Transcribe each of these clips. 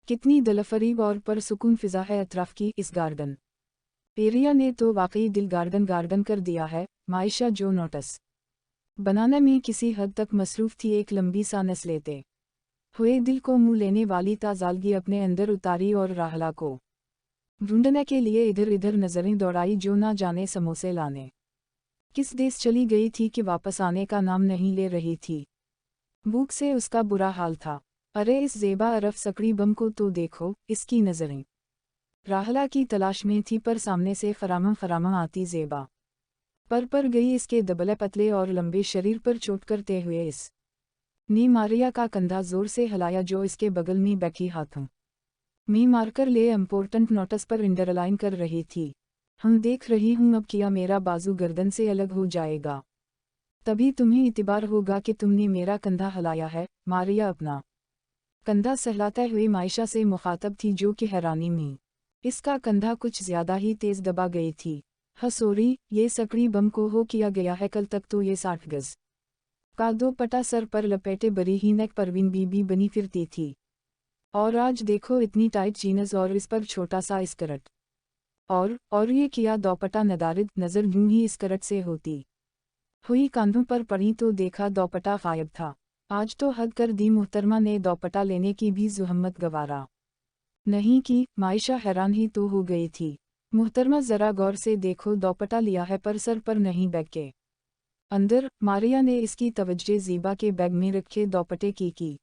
कितनी दिलफरीब और परसुकून फिजा है अतराफ की इस गार्डन एरिया ने तो वाकई दिल गार्डन गार्डन कर दिया है। मायशा जो नोटिस बनाने में किसी हद तक मसरूफ थी, एक लंबी सा नस लेते हुए दिल को मुंह लेने वाली ताज़ालगी अपने अंदर उतारी और राहला को ढूंढने के लिए इधर इधर नजरें दौड़ाई, जो ना जाने समोसे लाने किस देश चली गई थी कि वापस आने का नाम नहीं ले रही थी। भूख से उसका बुरा हाल था। अरे इस ज़ेबा अरफ सकड़ी बम को तो देखो, इसकी नज़रें राहला की तलाश में थी, पर सामने से फरामम आती ज़ेबा पर गई इसके दबले पतले और लंबे शरीर पर चोट करते हुए इस ने मारिया का कंधा जोर से हिलाया जो इसके बगल में बैठी हाथों मी मारकर ले इम्पोर्टेंट नोटिस पर इंडरलाइन कर रही थी। हम देख रही हूँ, अब किया मेरा बाजू गर्दन से अलग हो जाएगा, तभी तुम्हें इतिबार होगा कि तुमने मेरा कंधा हिलाया है। मारिया अपना कंधा सहलाते हुए मायशा से मुखातब थी, जो कि हैरानी में इसका कंधा कुछ ज्यादा ही तेज दबा गई थी। हसोरी, ये सकड़ी बम को हो किया गया है, कल तक तो ये 60 गज का दोपट्टा सर पर लपेटे बड़ी ही नेक परवीन बीबी बनी फिरती थी, और आज देखो इतनी टाइट जीन्स और इस पर छोटा सा स्कर्ट, और ये किया दोपट्टा नदारिद नजर यूं ही स्कर्ट से होती हुई कांधों पर पड़ी तो देखा दोपट्टा गायब था। आज तो हद कर दी मुहतरमा ने दोपट्टा लेने की भी ज़ुहम्मत गवारा नहीं की। मायशा हैरान ही तो हो गई थी। मुहतरमा जरा गौर से देखो, दोपट्टा लिया है पर सर पर नहीं, बैग के अंदर। मारिया ने इसकी तवज्जो ज़ीबा के बैग में रखे दोपट्टे की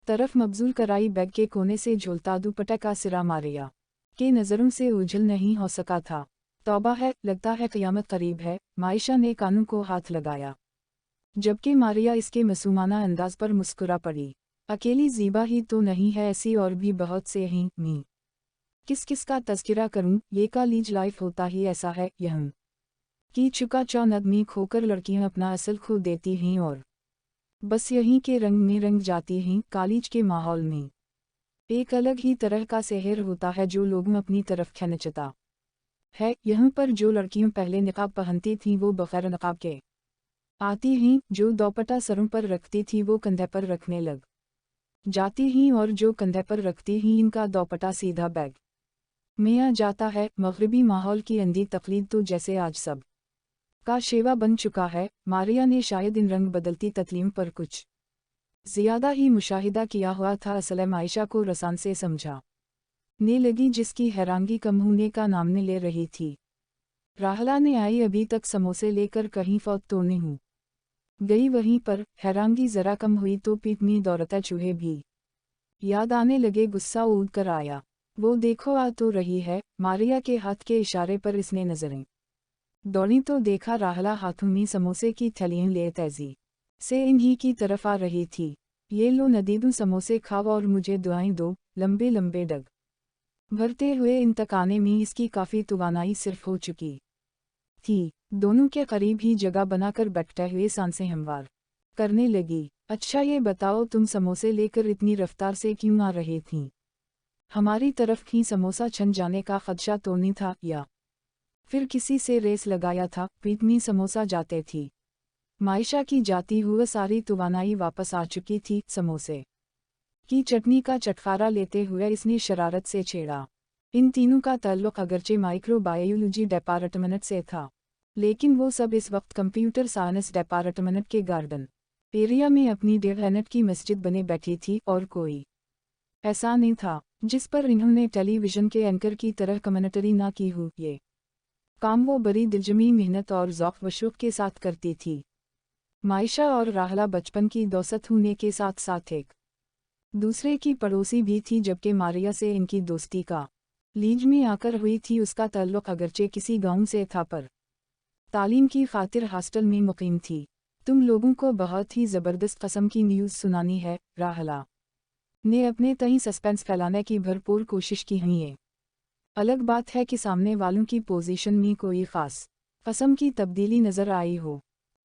तरफ मबजूल कराई। बैग के कोने से झूलता दुपट्टे का सिरा मारिया के नज़रों से उछल नहीं हो सका था। तौबा है, लगता है क़यामत करीब है। मायशा ने कानों को हाथ लगाया, जबकि मारिया इसके मासूमाना अंदाज पर मुस्कुरा पड़ी। अकेली ज़ीबा ही तो नहीं है, ऐसी और भी बहुत से हैं। मी किस किस का तज़किरा करूं, ये कॉलेज लाइफ होता ही ऐसा है। यह की चुका चौनदमी खोकर लड़कियां अपना असल खो देती हैं और बस यहीं के रंग में रंग जाती हैं। कॉलेज के माहौल में एक अलग ही तरह का सहर होता है जो लोगों अपनी तरफ खींचता है। यहाँ पर जो लड़कियां पहले निकाब पहनती थीं वो बगैर निकाब के आती हैं, जो दोपट्टा सरों पर रखती थी वो कंधे पर रखने लग जाती हैं, और जो कंधे पर रखती हैं इनका दोपट्टा सीधा बैग में आ जाता है। मगरिबी माहौल की अंधी तकलीद तो जैसे आज सब का शेवा बन चुका है। मारिया ने शायद इन रंग बदलती तस्लीम पर कुछ ज़्यादा ही मुशाहिदा किया हुआ था। असल मायशा को रसान से समझा ने लगी, जिसकी हैरानगी कम होने का नाम नहीं ले रही थी। राहला ने आई, अभी तक समोसे लेकर कहीं फौत तो नहीं हूँ गई। वहीं पर हैरानगी जरा कम हुई तो पीठ में दौड़ता चूहे भी याद आने लगे। गुस्सा ऊद कर आया, वो देखो आ तो रही है। मारिया के हाथ के इशारे पर इसने नजरें दौड़ी तो देखा राहला हाथों में समोसे की थैलियां ले तेजी से इन्हीं की तरफ आ रही थी। ये लो नदीदू, समोसे खाओ और मुझे दुआएं दो। लंबे लंबे डग भरते हुए इन तक आने में इसकी काफ़ी तवानाई सिर्फ हो चुकी थी। दोनों के करीब ही जगह बनाकर बैठते हुए सांसें हमवार करने लगी। अच्छा ये बताओ, तुम समोसे लेकर इतनी रफ्तार से क्यों आ रही थीं? हमारी तरफ ही समोसा छन जाने का खदशा तो नहीं था, या फिर किसी से रेस लगाया था? पीठ में समोसा जाते थी। मायशा की जाती हुई सारी तवानाई वापस आ चुकी थी। समोसे की चटनी का चटखारा लेते हुए इसने शरारत से छेड़ा। इन तीनों का ताल्लुक अगरचे माइक्रोबायोलॉजी डिपार्टमेंट से था, लेकिन वो सब इस वक्त कंप्यूटर साइंस डिपार्टमेंट के गार्डन एरिया में अपनी डेवलपमेंट की मस्जिद बने बैठी थी, और कोई ऐसा नहीं था जिस पर इन्होंने टेलीविज़न के एंकर की तरह कमेंटरी ना की हो। ये काम वो बड़ी दिलजमी मेहनत और ज़ौक़ व शौक़ के साथ करती थी। मायशा और राहला बचपन की दोस्त होने के साथ साथ एक दूसरे की पड़ोसी भी थी, जबकि मारिया से इनकी दोस्ती का लीज में आकर हुई थी। उसका ताल्लुक अगरचे किसी गांव से था, पर तालीम की खातिर हॉस्टल में मुकीम थी। तुम लोगों को बहुत ही ज़बरदस्त कस्म की न्यूज़ सुनानी है। राहला ने अपने तई सस्पेंस फैलाने की भरपूर कोशिश की है। ये अलग बात है कि सामने वालों की पोजीशन में कोई ख़ास कस्म की तब्दीली नज़र आई हो।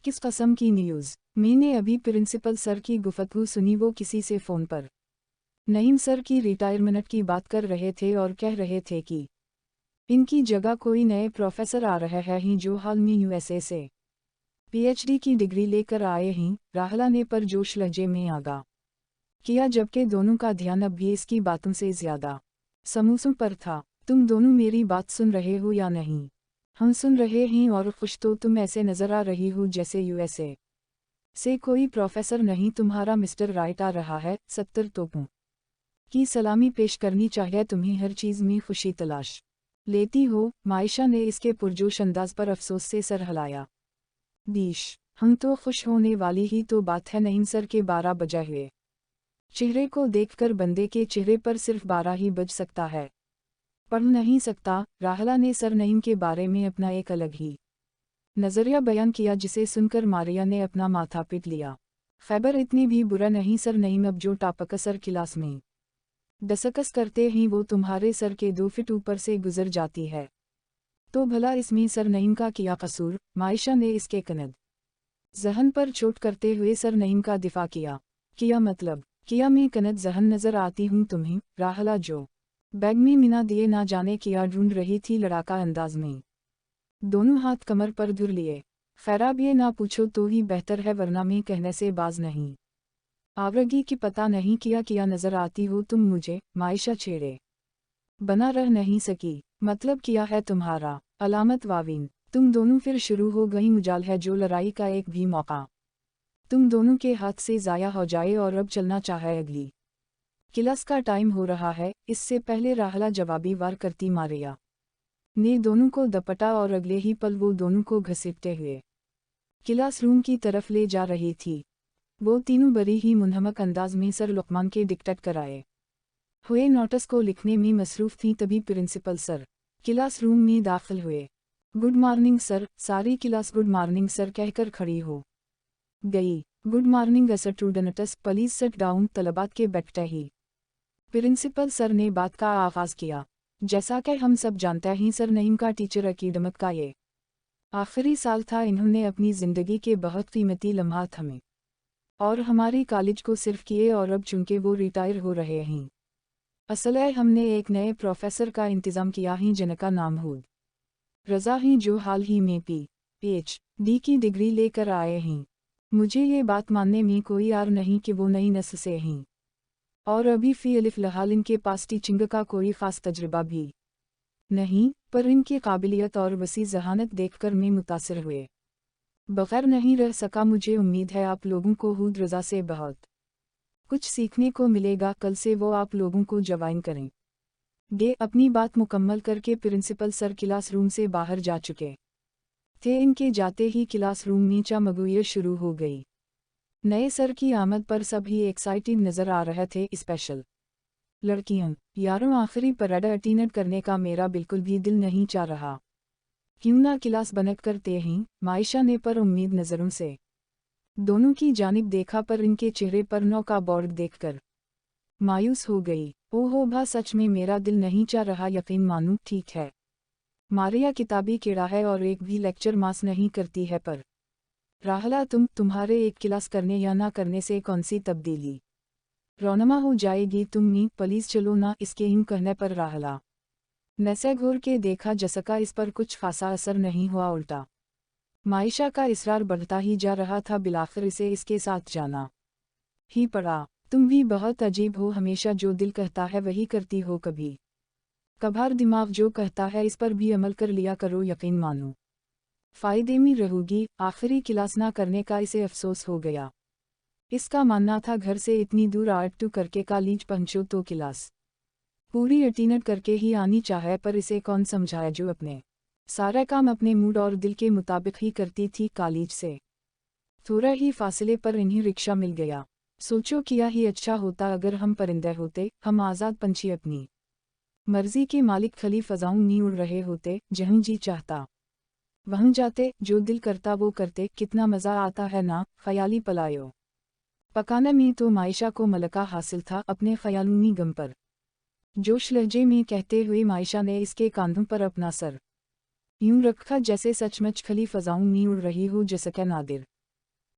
किस कस्म की न्यूज़? मैंने अभी प्रिंसिपल सर की गुफ्तगू सुनी, वो किसी से फ़ोन पर नईम सर की रिटायरमेंट की बात कर रहे थे और कह रहे थे कि इनकी जगह कोई नए प्रोफेसर आ रहे हैं जो हाल में यूएसए से पीएचडी की डिग्री लेकर आए हैं। राहला ने पर जोश लहजे में आगा किया, जबकि दोनों का ध्यान अब भी इसकी बातों से ज्यादा समोसों पर था। तुम दोनों मेरी बात सुन रहे हो या नहीं? हम सुन रहे हैं, और खुश तो तुम ऐसे नजर आ रही हो जैसे यूएसए से कोई प्रोफेसर नहीं तुम्हारा मिस्टर राइट आ रहा है। 70 तोपों की सलामी पेश करनी चाहिए तुम्हें, हर चीज में खुशी तलाश लेती हो। मायशा ने इसके पुरजोश अंदाज पर अफसोस से सर हिलाया। दीश, हम तो खुश होने वाली ही तो बात है, नहीं सर के 12 बजे हुए। चेहरे को देखकर बंदे के चेहरे पर सिर्फ 12 ही बज सकता है, पढ़ नहीं सकता। राहला ने सर नईम के बारे में अपना एक अलग ही नजरिया बयान किया, जिसे सुनकर मारिया ने अपना माथा पीट लिया। खैबर इतनी भी बुरा नहीं सर नईम, अब जो टापक सर क्लास में डसकस करते ही वो तुम्हारे सर के 2 फीट ऊपर से गुजर जाती है, तो भला इसमें सर नईम का किया कसूर? मायशा ने इसके कनद जहन पर चोट करते हुए सर नईम का दिफा किया। किया मतलब? किया मैं कनद जहन नजर आती हूँ तुम्हें? राहला जो बैग में मिना दिए ना जाने किया ढूंढ रही थी, लड़ाका अंदाज में दोनों हाथ कमर पर धुर लिए। खैर अब ये ना पूछो तो ही बेहतर है, वरना मैं कहने से बाज नहीं आवरगी की पता नहीं किया नजर आती हो तुम मुझे। मायशा छेड़े बना रह नहीं सकी। मतलब किया है तुम्हारा? अलामत वावीन, तुम दोनों फिर शुरू हो गई। मुजाल है जो लड़ाई का एक भी मौका तुम दोनों के हाथ से जाया हो जाए, और अब चलना चाहे अगली क्लास का टाइम हो रहा है। इससे पहले राहला जवाबी वार करती मारिया ने दोनों को दपटा, और अगले ही पल वो दोनों को घसीटते हुए क्लासरूम की तरफ ले जा रही थी। वो तीनों बड़ी ही मुनहमक अंदाज में सर लुकमान के डिक्टेट कराए हुए नोटिस को लिखने में मसरूफ थी। तभी प्रिंसिपल सर क्लासरूम में दाखिल हुए। Good morning sir. सारी क्लास गुड मॉर्निंग सर कहकर खड़ी हो गई। Good morning students, please sit down. तलबात के बैठते ही प्रिंसिपल सर ने बात का आगाज किया। जैसा कि हम सब जानते हैं, सर नईम का टीचर एकेडमिक का ये आखिरी साल था। इन्होंने अपनी ज़िंदगी के बहुत कीमती लम्हात हमें और हमारी कॉलेज को सिर्फ किए, और अब चूंकि वो रिटायर हो रहे हैं, असल है हमने एक नए प्रोफेसर का इंतज़ाम किया है, जिनका नाम हुद रज़ा है, जो हाल ही में PhD की डिग्री लेकर आए हैं। मुझे ये बात मानने में कोई आर नहीं कि वो नई नस्ल से हैं, और अभी फ़िलहाल इनके पास टीचिंग का कोई ख़ास तजुर्बा भी नहीं, पर इनकी काबिलियत और वसी ज़हानत देखकर मैं मुतासिर हुए बगैर नहीं रह सका। मुझे उम्मीद है आप लोगों को हुद रज़ा से बहुत कुछ सीखने को मिलेगा। कल से वो आप लोगों को ज्वाइन करें गे। अपनी बात मुकम्मल करके प्रिंसिपल सर क्लासरूम से बाहर जा चुके थे। इनके जाते ही क्लासरूम में चामगुइया शुरू हो गई। नए सर की आमद पर सभी एक्साइटेड नज़र आ रहे थे, स्पेशल लड़कियां। यारों, आखिरी परेड अटेंड करने का मेरा बिल्कुल भी दिल नहीं चाह रहा। क्यों ना क्लास बनक करते हैं? मायशा ने पर उम्मीद नज़रों से दोनों की जानिब देखा, पर इनके चेहरे पर नौ का बोर्ड देखकर मायूस हो गई। ओहो भा, सच में मेरा दिल नहीं चाह रहा, यकीन मानूं। ठीक है, मारिया किताबी कीड़ा है और एक भी लेक्चर मास नहीं करती है, पर राहला तुम्हारे एक क्लास करने या ना करने से कौन सी तब्दीली रौनमा हो जाएगी? तुम नी प्लीज चलो ना। इसके यूं कहने पर राहला नैसे घूर के देखा, जसका इस पर कुछ खासा असर नहीं हुआ, उल्टा मायशा का इसरार बढ़ता ही जा रहा था। बिलाखिर इसे इसके साथ जाना ही पड़ा। तुम भी बहुत अजीब हो, हमेशा जो दिल कहता है वही करती हो, कभी कभार दिमाग जो कहता है इस पर भी अमल कर लिया करो, यकीन मानो फ़ायदे में रहोगी। आखिरी क्लास ना करने का इसे अफसोस हो गया। इसका मानना था घर से इतनी दूर आर्ट करके कॉलेज पहुंचो तो क्लास पूरी अटेंड करके ही आनी चाहे, पर इसे कौन समझाए जो अपने सारा काम अपने मूड और दिल के मुताबिक ही करती थी। कॉलेज से थोड़ा ही फासले पर इन्हें रिक्शा मिल गया। सोचो किया ही अच्छा होता अगर हम परिंदे होते, हम आज़ाद पंछी, अपनी मर्जी के मालिक, खली फ़ज़ाओं में उड़ रहे होते, जहाँ जी चाहता वहाँ जाते, जो दिल करता वो करते। कितना मज़ा आता है ना, ख़याली पलायो पकाने में। तो मायशा को मलका हासिल था अपने ख़यालों में गम पर जोश लहजे में कहते हुए मायशा ने इसके कांधों पर अपना सर यूं रखा जैसे सचमुच खली फ़ज़ाओं में उड़ रही हो, जिसका नादिर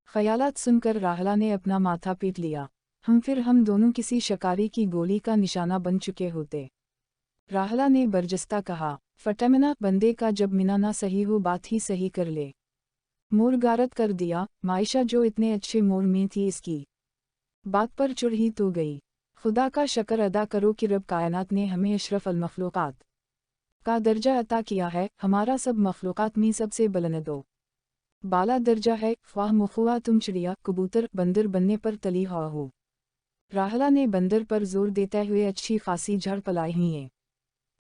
ख़यालात सुनकर राहला ने अपना माथा पीट लिया। हम दोनों किसी शिकारी की गोली का निशाना बन चुके होते। राहला ने बरजस्ता कहा, फटमना बंदे का जब मिना ना सही हो, बात ही सही कर ले। मोर गारत कर दिया। मायशा जो इतने अच्छे मोर में थी, इसकी बात पर चढ़ ही तो गई। खुदा का शक्र अदा करो कि रब कायनात ने हमें अशरफ अल मखलूक़ात का दर्जा अता किया है, हमारा सब मखलूक़ात में सबसे बुलंद दो बाला दर्जा है। ख्वाह मुखुआ तुम चिड़िया कबूतर बंदर बनने पर तली हो। राहला ने बंदर पर जोर देते हुए अच्छी खासी झड़ पलाई ही है।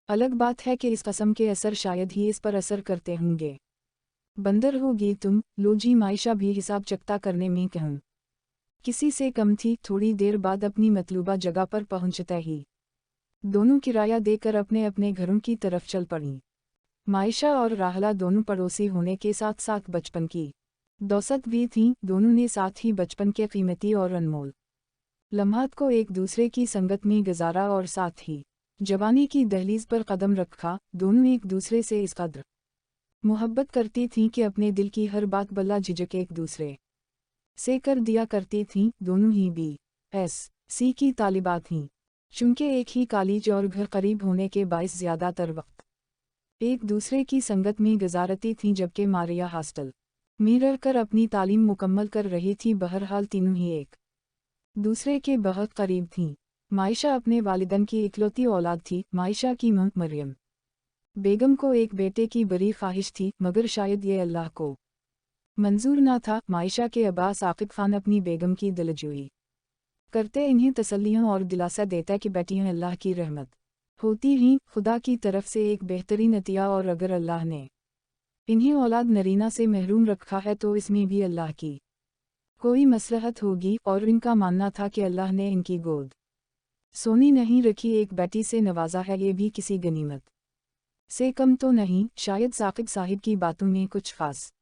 अलग बात है कि इस कसम के असर शायद ही इस पर असर करते होंगे। बंदर होगी तुम, लो जी मायशा भी हिसाब चकता करने में कहूँ किसी से कम थी। थोड़ी देर बाद अपनी मतलूबा जगह पर पहुंचते ही दोनों किराया देकर अपने अपने घरों की तरफ चल पड़ी। मायशा और राहला दोनों पड़ोसी होने के साथ साथ बचपन की दोस्त भी थीं। दोनों ने साथ ही बचपन के कीमती और अनमोल लम्हात को एक दूसरे की संगत में गुजारा और साथ ही जवानी की दहलीज पर कदम रखा। दोनों एक दूसरे से इस कदर मोहब्बत करती थीं कि अपने दिल की हर बात बला झिझक एक दूसरे से कर दिया करती थीं। दोनों ही BSc की तालिबा थीं। चूंकि एक ही कॉलेज और घर करीब होने के बायस ज़्यादातर वक्त एक दूसरे की संगत में गुजारती थीं, जबकि मारिया हॉस्टल में रहकर अपनी तालीम मुकम्मल कर रही थी। बहरहाल तीनों ही एक दूसरे के बहुत करीब थीं। मायशा अपने वालिदैन की इकलौती औलाद थी। मायशा की मां मरियम बेगम को एक बेटे की बड़ी ख्वाहिश थी, मगर शायद ये अल्लाह को मंजूर ना था। मायशा के अब्बास आकिब खान अपनी बेगम की दिलजोई करते इन्हें तसल्लियाँ और दिलासा देता कि बेटियाँ अल्लाह की रहमत होती ही खुदा की तरफ से एक बेहतरीन अतिया, और अगर अल्लाह ने इन्हें औलाद नरीना से महरूम रखा है तो इसमें भी अल्लाह की कोई मसलहत होगी। और इनका मानना था कि अल्लाह ने इनकी गोद सोनी नहीं रखी, एक बेटी से नवाजा है, ये भी किसी गनीमत से कम तो नहीं। शायद साकिब साहिब की बातों में कुछ खास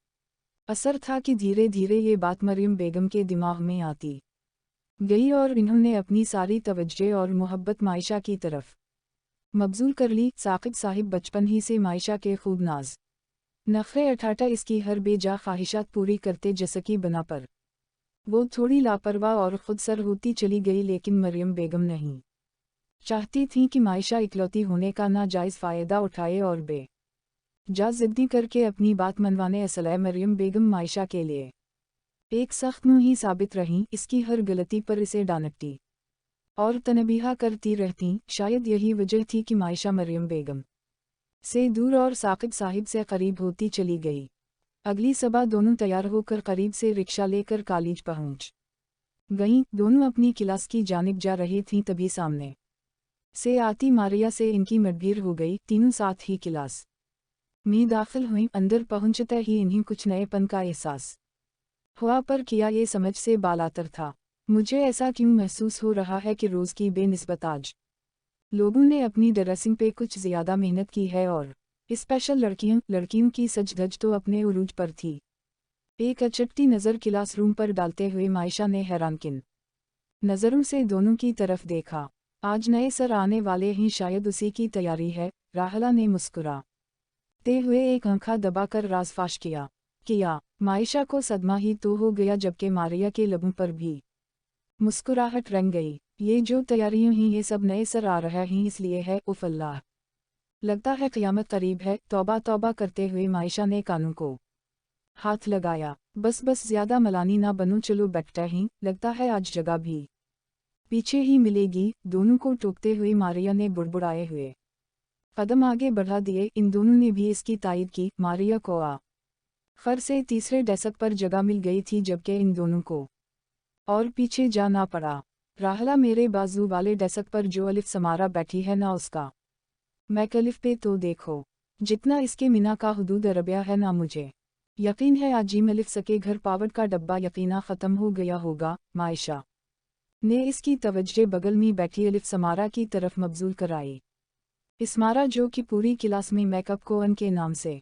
असर था कि धीरे धीरे ये बात मरियम बेगम के दिमाग में आती गई और इन्होंने अपनी सारी तवज्जो और मोहब्बत मायशा की तरफ मबजूल कर ली। साकिब साहिब बचपन ही से मायशा के खूब नाज नखरे अठाटा इसकी हर बेजा ख्वाहिशात पूरी करते, जैसकी बना पर वो थोड़ी लापरवाह और खुद सर होती चली गई। लेकिन मरियम बेगम नहीं चाहती थी कि मायशा इकलौती होने का नाजायज़ फ़ायदा उठाए और जा ज़िद्दी करके अपनी बात मनवाने। असलह मरियम बेगम मायशा के लिए एक सख्त मुँह ही साबित रहीं। इसकी हर गलती पर इसे डांटती और तनबीहा करती रहती। शायद यही वजह थी कि मायशा मरियम बेगम से दूर और साकिब साहिब से करीब होती चली गई। अगली सुबह दोनों तैयार होकर करीब से रिक्शा लेकर कॉलेज पहुंच गईं। दोनों अपनी क्लास की जानिब जा रही थीं, तभी सामने से आती मारिया से इनकी मुठभेड़ हो गई। तीनों साथ ही क्लास में दाखिल हुईं। अंदर पहुंचते ही इन्हें कुछ नएपन का एहसास हुआ, पर किया ये समझ से बालातर था। मुझे ऐसा क्यों महसूस हो रहा है कि रोज़ की बेनिस्बत आज लोगों ने अपनी ड्रेसिंग पे कुछ ज़्यादा मेहनत की है, और स्पेशल लड़कियों की सज धज तो अपने उरूज पर थी। एक अचटती नज़र क्लास रूम पर डालते हुए मायशा ने हैरानकिन नज़रों से दोनों की तरफ देखा। आज नए सर आने वाले हैं, शायद उसी की तैयारी है। राहला ने मुस्कुराते हुए एक आंखा दबाकर राज फाश किया। मायशा को सदमा ही तो हो गया, जबकि मारिया के लबों पर भी मुस्कुराहट रंग गई। ये जो तैयारियां हैं, ये सब नए सर आ रहा हैं, इसलिए है। उफ अल्लाह, लगता है क़यामत करीब है। तौबा तौबा करते हुए मायशा ने कानों को हाथ लगाया। बस ज़्यादा मलानी ना बनो, चलो बैठते हैं, लगता है आज जगह भी पीछे ही मिलेगी। दोनों को टोकते हुए मारिया ने बुड़बुड़ाए हुए कदम आगे बढ़ा दिए। इन दोनों ने भी इसकी तायद की। मारिया को खर से तीसरे डेस्क पर जगह मिल गई थी, जबकि इन दोनों को और पीछे जाना पड़ा। राहला, मेरे बाजू वाले डेस्क पर जो अलिफ समारा बैठी है ना, उसका मैक अलिफ पे तो देखो, जितना इसके मीना का हुदूद अरबिया है ना। मुझे यकीन है आज ही अलिफ सके घर पावर का डब्बा यकीना ख़त्म हो गया होगा। मायशा ने इसकी तवज्जो बगल में बैठी अलिफ समारा की तरफ मबजूल कराई। इसमारा, जो कि पूरी क्लास में मेकअप कोन के नाम से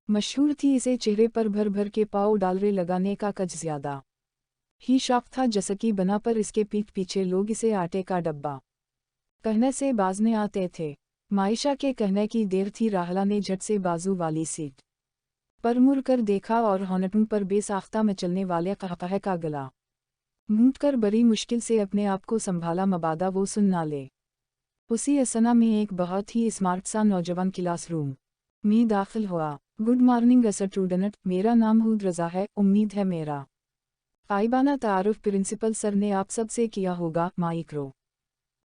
मशहूर थी, इसे चेहरे पर भर भर के पाव डालरे लगाने का कज ज़्यादा ही शौक था। जसकी बना पर इसके पीठ पीछे लोग इसे आटे का डब्बा कहने से बाजने आते थे। मायशा के कहने की देर थी। राहला ने झट से बाजू वाली सीट पर मुड़ कर देखा और होंठों पर बेसाख्ता मचलने वाले कहकहे का गला मूंद कर बड़ी मुश्किल से अपने आप को संभाला, मबादा वो सुन ना ले। उसी असना में एक बहुत ही स्मार्ट सा नौजवान क्लासरूम में दाखिल हुआ। गुड मॉर्निंग स्टूडेंट, मेरा नाम हुद रज़ा है। उम्मीद है मेरा आइबाना तारुफ प्रिंसिपल सर ने आप सब से किया होगा। माइक्रो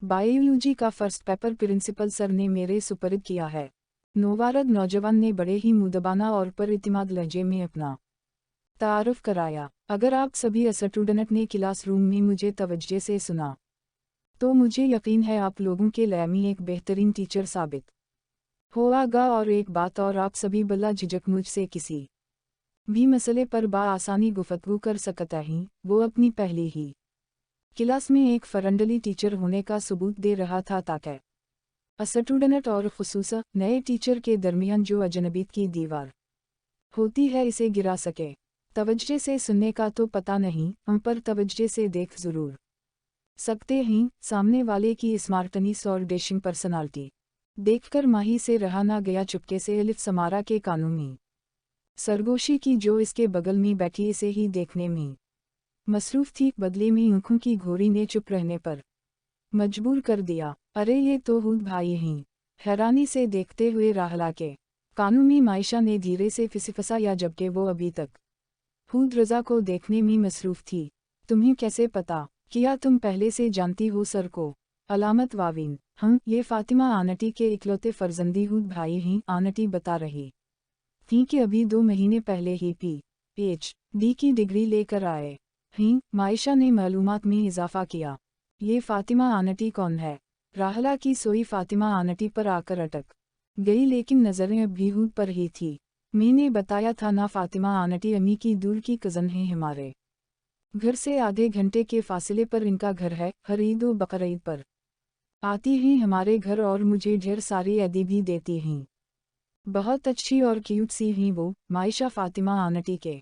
बायोलॉजी का फर्स्ट पेपर प्रिंसिपल सर ने मेरे सुपरद किया है। नोवारद नौजवान ने बड़े ही मुदबाना और पर इतिमाद लहजे में अपना तारुफ कराया। अगर आप सभी स्टूडेंट ने क्लास रूम में मुझे तवज्जो से सुना तो मुझे यकीन है आप लोगों के लिए मैं एक बेहतरीन टीचर साबित होगा। और एक बात और, आप सभी बला झिझक मुझसे किसी भी मसले पर आसानी गुफ्तगू कर सकता ही, वो अपनी पहली ही क्लास में एक फ्रेंडली टीचर होने का सबूत दे रहा था ताकि स्टूडेंट और खुसूसा नए टीचर के दरमियान जो अजनबीत की दीवार होती है इसे गिरा सके। तवज्जो से सुनने का तो पता नहीं, हम पर तवज्जो से देख जरूर सकते हैं सामने वाले की स्मार्टनेस और डैशिंग पर्सनालिटी देखकर माही से रहा ना गया चुपके से अलिफ समारा के कानूनी सरगोशी की जो इसके बगल में बैठी इसे ही देखने में मसरूफ थी। बदले में आंखों की घोरी ने चुप रहने पर मजबूर कर दिया। अरे ये तो हूद भाई हैं। हैरानी से देखते हुए राहला के कानों में मायशा ने धीरे से फिसफसाया जबकि वो अभी तक हूद रजा को देखने में मसरूफ थी। तुम्हें कैसे पता? किया तुम पहले से जानती हो सर को? अलामत वाविन हम ये फातिमा आंटी के इकलौते फर्जंदी हूद भाई हैं। आंटी बता रही थी कि अभी 2 महीने पहले ही PhD की डिग्री लेकर आए हैं। मायशा ने मालूमात में इजाफा किया। ये फातिमा आंटी कौन है? राहला की सोई फातिमा आंटी पर आकर अटक गई, लेकिन नज़रें अब भी हूद पर ही थी। मैंने बताया था ना, फातिमा आंटी अम्मी की दूर की कज़न है। हमारे घर से आधे घंटे के फासले पर इनका घर है। हर ईद व बकरीद पर आती हैं हमारे घर और मुझे ढेर सारी ऐदी भी देती हैं। बहुत अच्छी और क्यूट सी हैं वो। मायशा फातिमा आंटी के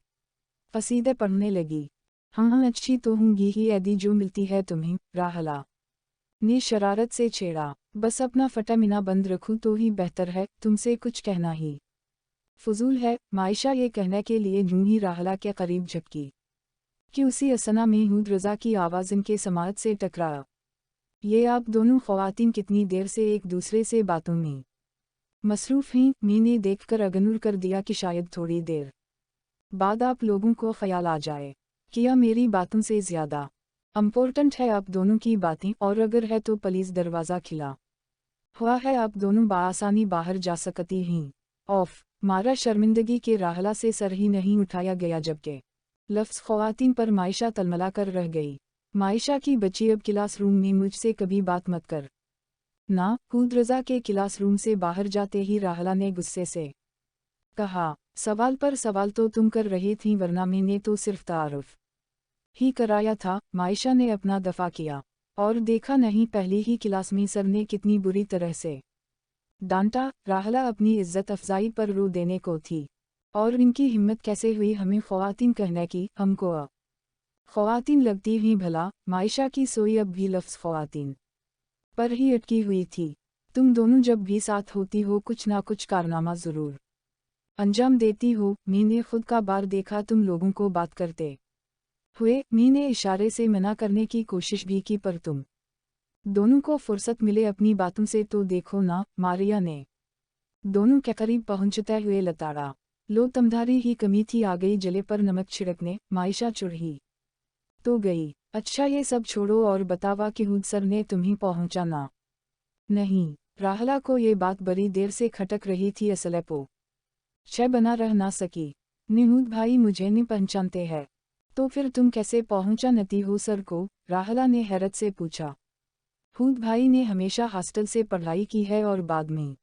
कसीदे पढ़ने लगी। हाँ अच्छी तो होंगी ही ऐदी जो मिलती है तुम्हें। राहला ने शरारत से छेड़ा। बस अपना फटामिना बंद रखूं तो ही बेहतर है, तुमसे कुछ कहना ही फजूल है। मायशा ये कहने के लिए यूं ही राहला के करीब झपकी कि उसी असना में हूद रजा की आवाज़ इनके समाज से टकराया। ये आप दोनों ख़वातीन कितनी देर से एक दूसरे से बातों में मसरूफ़ हैं? मैंने देखकर अगनूर कर दिया कि शायद थोड़ी देर बाद आप लोगों को ख्याल आ जाए किया मेरी बातों से ज़्यादा इम्पोर्टेंट है आप दोनों की बातें, और अगर है तो प्लीज़ दरवाज़ा खिला हुआ है, आप दोनों बआसानी बाहर जा सकती हैं। ऑफ मारा शर्मिंदगी के राहला से सर ही नहीं उठाया गया, जबकि लफ्ज़ ख़वातीन पर मायशा तलमला कर रह गई। मायशा की बच्ची अब क्लास रूम में मुझसे कभी बात मत कर ना। हूद रजा के क्लास रूम से बाहर जाते ही राहला ने गुस्से से कहा। सवाल पर सवाल तो तुम कर रही थी, वरना मैंने तो सिर्फ तारुफ ही कराया था। मायशा ने अपना दफा किया। और देखा नहीं पहली ही क्लास में सर ने कितनी बुरी तरह से डांटा। राहला अपनी इज्जत अफजाई पर रो देने को थी, और इनकी हिम्मत कैसे हुई हमें ख़वातीन कहने की? हमको ख़वातीन लगती ही भला? मायशा की सोई अब भी लफ्ज़ ख़वातीन पर ही अटकी हुई थी। तुम दोनों जब भी साथ होती हो कुछ ना कुछ कारनामा ज़रूर अंजाम देती हो। मैंने खुद का बार देखा तुम लोगों को बात करते हुए। मैंने इशारे से मना करने की कोशिश भी की, पर तुम दोनों को फुर्सत मिले अपनी बातों से तो देखो ना। मारिया ने दोनों के करीब पहुंचते हुए लताड़ा। लो तमधारी ही कमी थी, आ गई जले पर नमक छिड़कने। मायशा चुरही तो गई। अच्छा ये सब छोड़ो और बतावा कि हूद सर ने तुम्हें पहुंचाना नहीं? राहला को ये बात बड़ी देर से खटक रही थी। असले पो छह बना रह ना सकी। निहूद भाई मुझे नहीं पहचानते हैं तो फिर तुम कैसे पहुंचा नती हो सर को? राहला ने हैरत से पूछा। हूद भाई ने हमेशा हॉस्टल से पढ़ाई की है और बाद में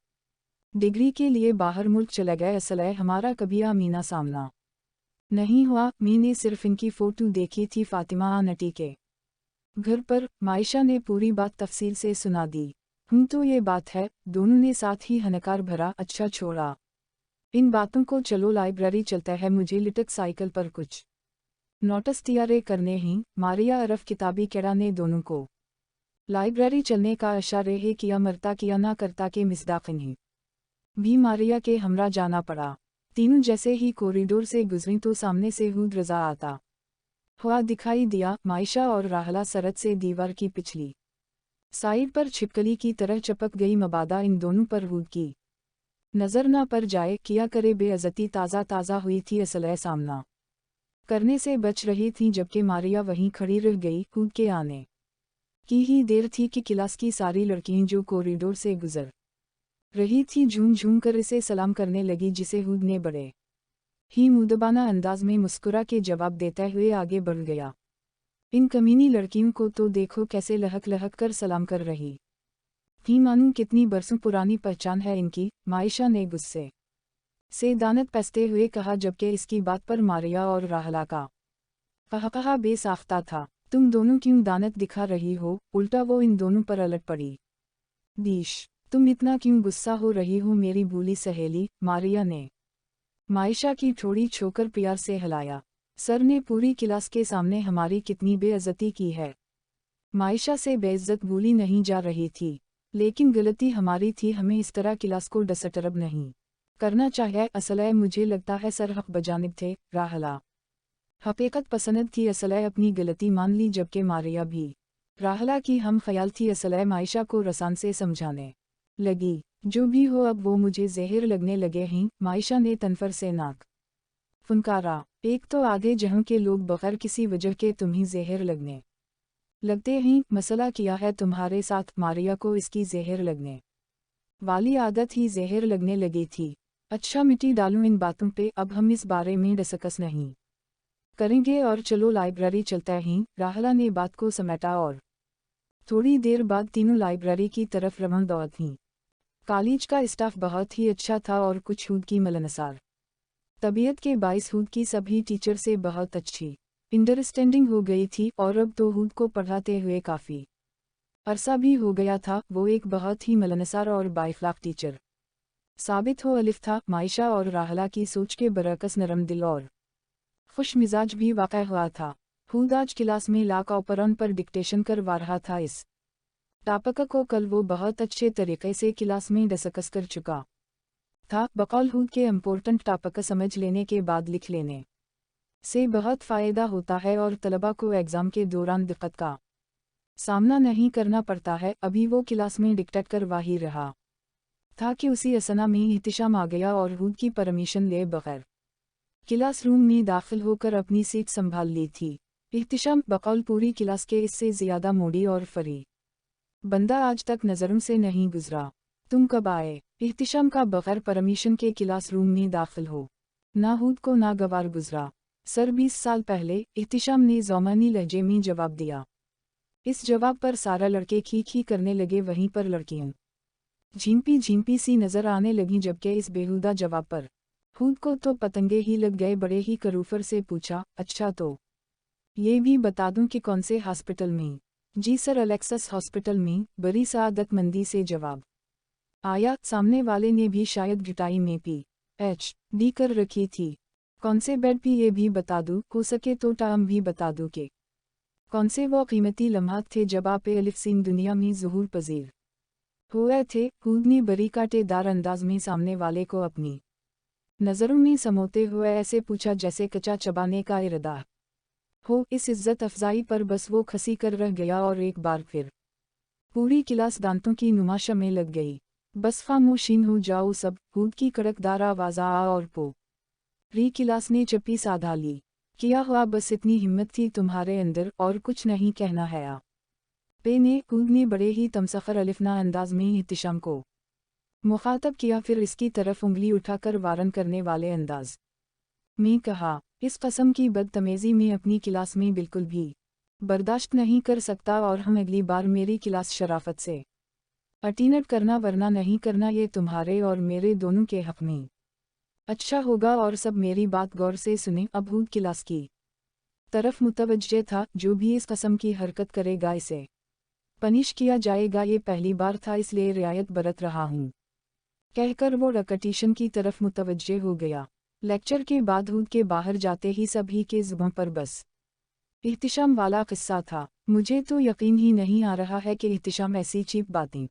डिग्री के लिए बाहर मुल्क चले गए। असल है हमारा कभी आमीना सामना नहीं हुआ। मैंने सिर्फ इनकी फ़ोटो देखी थी फातिमा आंटी के घर पर। मायशा ने पूरी बात तफसील से सुना दी। तो ये बात है। दोनों ने साथ ही हनकार भरा। अच्छा छोड़ा इन बातों को, चलो लाइब्रेरी चलता है, मुझे लिटक साइकिल पर कुछ नोटिस तैयार करने हैं। मारिया अरफ किताबी केड़ा ने दोनों को लाइब्रेरी चलने का इशारे है किया, मरता किया ना करता के मिसदाक़ इन्हें भी मारिया के हमरा जाना पड़ा। तीनों जैसे ही कॉरिडोर से गुजरी तो सामने से हूद रजा आता हुआ दिखाई दिया। मायशा और राहला सरत से दीवार की पिछली साइड पर छिपकली की तरह चपक गई, मबादा इन दोनों पर हूद की नज़र ना पर जाए। किया करे बेअज़ती ताज़ा ताज़ा हुई थी। असले सामना करने से बच रही थी, जबकि मारिया वहीं खड़ी रह गई। हूड के आने की ही देर थी कि क्लास की सारी लड़कियां जो कॉरिडोर से गुजर रही थी झूम झूम कर इसे सलाम करने लगी, जिसे हूड ने बड़े ही मुदबाना अंदाज में मुस्कुरा के जवाब देते हुए आगे बढ़ गया। इन कमीनी लड़कियों को तो देखो कैसे लहक लहक कर सलाम कर रही थी, मानूं कितनी बरसों पुरानी पहचान है इनकी। मायशा ने गुस्से से दानत पीसते हुए कहा, जबकि इसकी बात पर मारिया और राहला का कहकहा बेसाख्ता था। तुम दोनों क्यों दानत दिखा रही हो? उल्टा वो इन दोनों पर अलट पड़ी। दीश, तुम इतना क्यों गुस्सा हो रही हो मेरी भूली सहेली? मारिया ने मायशा की ठोड़ी छोकर प्यार से हिलाया। सर ने पूरी क्लास के सामने हमारी कितनी बेइज्जती की है। मायशा से बेइज्जत भूली नहीं जा रही थी, लेकिन गलती हमारी थी, हमें इस तरह क्लास को डिस्टर्ब नहीं करना चाहिए। असल है मुझे लगता है सर हक बजानिब थे। राहला हकीकत पसंद थी, असल है अपनी गलती मान ली, जबकि मारिया भी राहला की हम ख्याल थी। असल है मायशा को रसान से समझाने लगी, जो भी हो अब वो मुझे जहर लगने लगे हैं। मायशा ने तनफर से नाक फुनकारा। एक तो आधे जहां के लोग बगैर किसी वजह के तुम्हें जहर लगने लगते हैं। मसला क्या है तुम्हारे साथ? मारिया को इसकी जहर लगने वाली आदत ही जहर लगने लगी थी। अच्छा मिट्टी डालूं इन बातों पे, अब हम इस बारे में डिस्कस नहीं करेंगे और चलो लाइब्रेरी चलते हैं। राहला ने बात को समेटा और थोड़ी देर बाद तीनों लाइब्रेरी की तरफ रवाना हुईं। कॉलेज का स्टाफ बहुत ही अच्छा था और कुछ हूड की मिलनसार तबीयत के बाइस हूड की सभी टीचर से बहुत अच्छी अंडरस्टैंडिंग हो गई थी, और अब तो हूड को पढ़ाते हुए काफ़ी अरसा भी हो गया था। वो एक बहुत ही मिलनसार और बाइखलाक टीचर साबित हो अलिफ था। मायशा और राहला की सोच के बरकस नरम दिल और खुश मिजाज भी वाक़ हुआ था। हूड आज क्लास में लाक ऑपरन पर डिक्टेशन करवा रहा था। इस टॉपिक को कल वो बहुत अच्छे तरीके से क्लास में डिस्कस कर चुका था। बकौल हूड के इम्पोर्टेंट टॉपिक समझ लेने के बाद लिख लेने से बहुत फ़ायदा होता है और तलबा को एग्ज़ाम के दौरान दिक्कत का सामना नहीं करना पड़ता है। अभी वो क्लास में डिक्टेट करवा ही रहा था कि उसी असना में इहतिशाम आ गया और हूड की परमिशन ले बगैर क्लास रूम में दाखिल होकर अपनी सीट संभाल ली थी। इहतिशाम बकौल पूरी क्लास के इससे ज़्यादा मोड़ी और फरी बंदा आज तक नज़रों से नहीं गुजरा। तुम कब आए? इहतिशाम का बगैर परमिशन के क्लास रूम में दाखिल हो ना हूड को ना गवार गुजरा। सर 20 साल पहले, इहतिशाम ने ज़ोमानी लहजे में जवाब दिया। इस जवाब पर सारा लड़के खी करने लगे, वहीं पर लड़कियां झिंपी झिंपी सी नज़र आने लगीं, जबकि इस बेहुदा जवाब पर हूड को तो पतंगे ही लग गए। बड़े ही करूफर से पूछा, अच्छा तो ये भी बता दूं कि कौन से हॉस्पिटल में? जी सर, अलेक्सस हॉस्पिटल में। बड़ी सादतमंदी से जवाब आया। सामने वाले ने भी शायद घटाई में PhD कर रखी थी। कौन से बेड पे ये भी बता दूं, हो सके तो टाइम भी बता दूं कि कौन से वो कीमती लम्हात थे जब आप अलिफ सिंह दुनिया में ज़ुहूर पजीर हुए थे। हूड ने बड़ी कांटेदार अंदाज में सामने वाले को अपनी नज़रों में समोते हुए ऐसे पूछा जैसे कच्चा चबाने का इरादा हो। इस इज्जत अफजाई पर बस वो खसी कर रह गया और एक बार फिर पूरी क्लास दांतों की नुमाश में लग गई। बस खामोशीन हो जाओ सब। हूड की कड़कदार आवाज़ आ और री क्लास ने चप्पी साधा ली। किया हुआ, बस इतनी हिम्मत थी तुम्हारे अंदर, और कुछ नहीं कहना है? आ पे ने हूड ने बड़े ही तमसखर अलिफना अंदाज में इहतिशाम को मुखातब किया, फिर इसकी तरफ उंगली उठाकर वारन करने वाले अंदाज में कहा, इस कस्म की बदतमीजी में अपनी क्लास में बिल्कुल भी बर्दाश्त नहीं कर सकता, और हम अगली बार मेरी क्लास शराफत से अटेंड करना, वरना नहीं करना। ये तुम्हारे और मेरे दोनों के हक में अच्छा होगा, और सब मेरी बात गौर से सुने। अब हूड क्लास की तरफ मुतवज्जे था। जो भी इस कस्म की हरकत करेगा इसे पनिश किया जाएगा। ये पहली बार था, इसलिए रियायत बरत रहा हूँ, कहकर वो रकटीशन की तरफ मुतवज्जे हो गया। लेक्चर के बाद हूड के बाहर जाते ही सभी के ज़ुबान पर बस इहतिशाम वाला किस्सा था। मुझे तो यकीन ही नहीं आ रहा है कि इहतिशाम ऐसी चीप बातें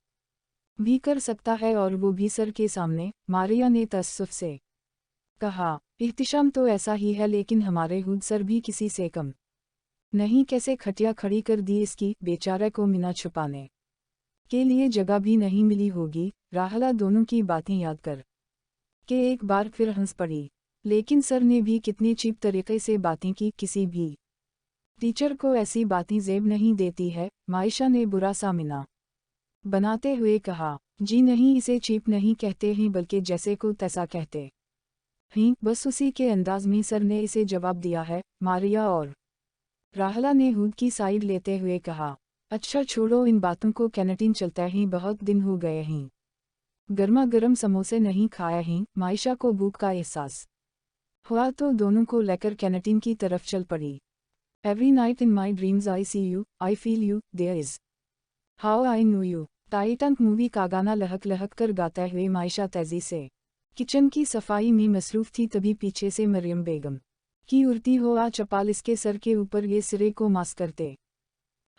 भी कर सकता है, और वो भी सर के सामने। मारिया ने तअस्सुफ से कहा, इहतिशाम तो ऐसा ही है, लेकिन हमारे हूड सर भी किसी से कम नहीं। कैसे खटिया खड़ी कर दी इसकी, बेचारे को मिना छुपाने के लिए जगह भी नहीं मिली होगी। राहला दोनों की बातें याद कर के एक बार फिर हंस पड़ी, लेकिन सर ने भी कितने चीप तरीके से बातें की, किसी भी टीचर को ऐसी बातें जेब नहीं देती है। मायशा ने बुरा सा मिना बनाते हुए कहा, जी नहीं, इसे चीप नहीं कहते हैं बल्कि जैसे को तैसा कहते हैं। बस उसी के अंदाज में सर ने इसे जवाब दिया है। मारिया और राहला ने हुड की साइड लेते हुए कहा, अच्छा छोड़ो इन बातों को, कैंटीन चलता है, बहुत दिन हो गए हैं, गर्मा गर्म समोसे नहीं खाए हैं। मायशा को भूख का एहसास हुआ तो दोनों को लेकर कैंटीन की तरफ चल पड़ी। Every night in my dreams I see you, I feel you, there is how I know you. Titanic movie का गाना लहक लहक कर गाते हुए मायशा तेजी से किचन की सफाई में मसरूफ थी। तभी पीछे से मरियम बेगम की उड़ती हुआ चपाल इसके सर के ऊपर ये सिरे को मास करते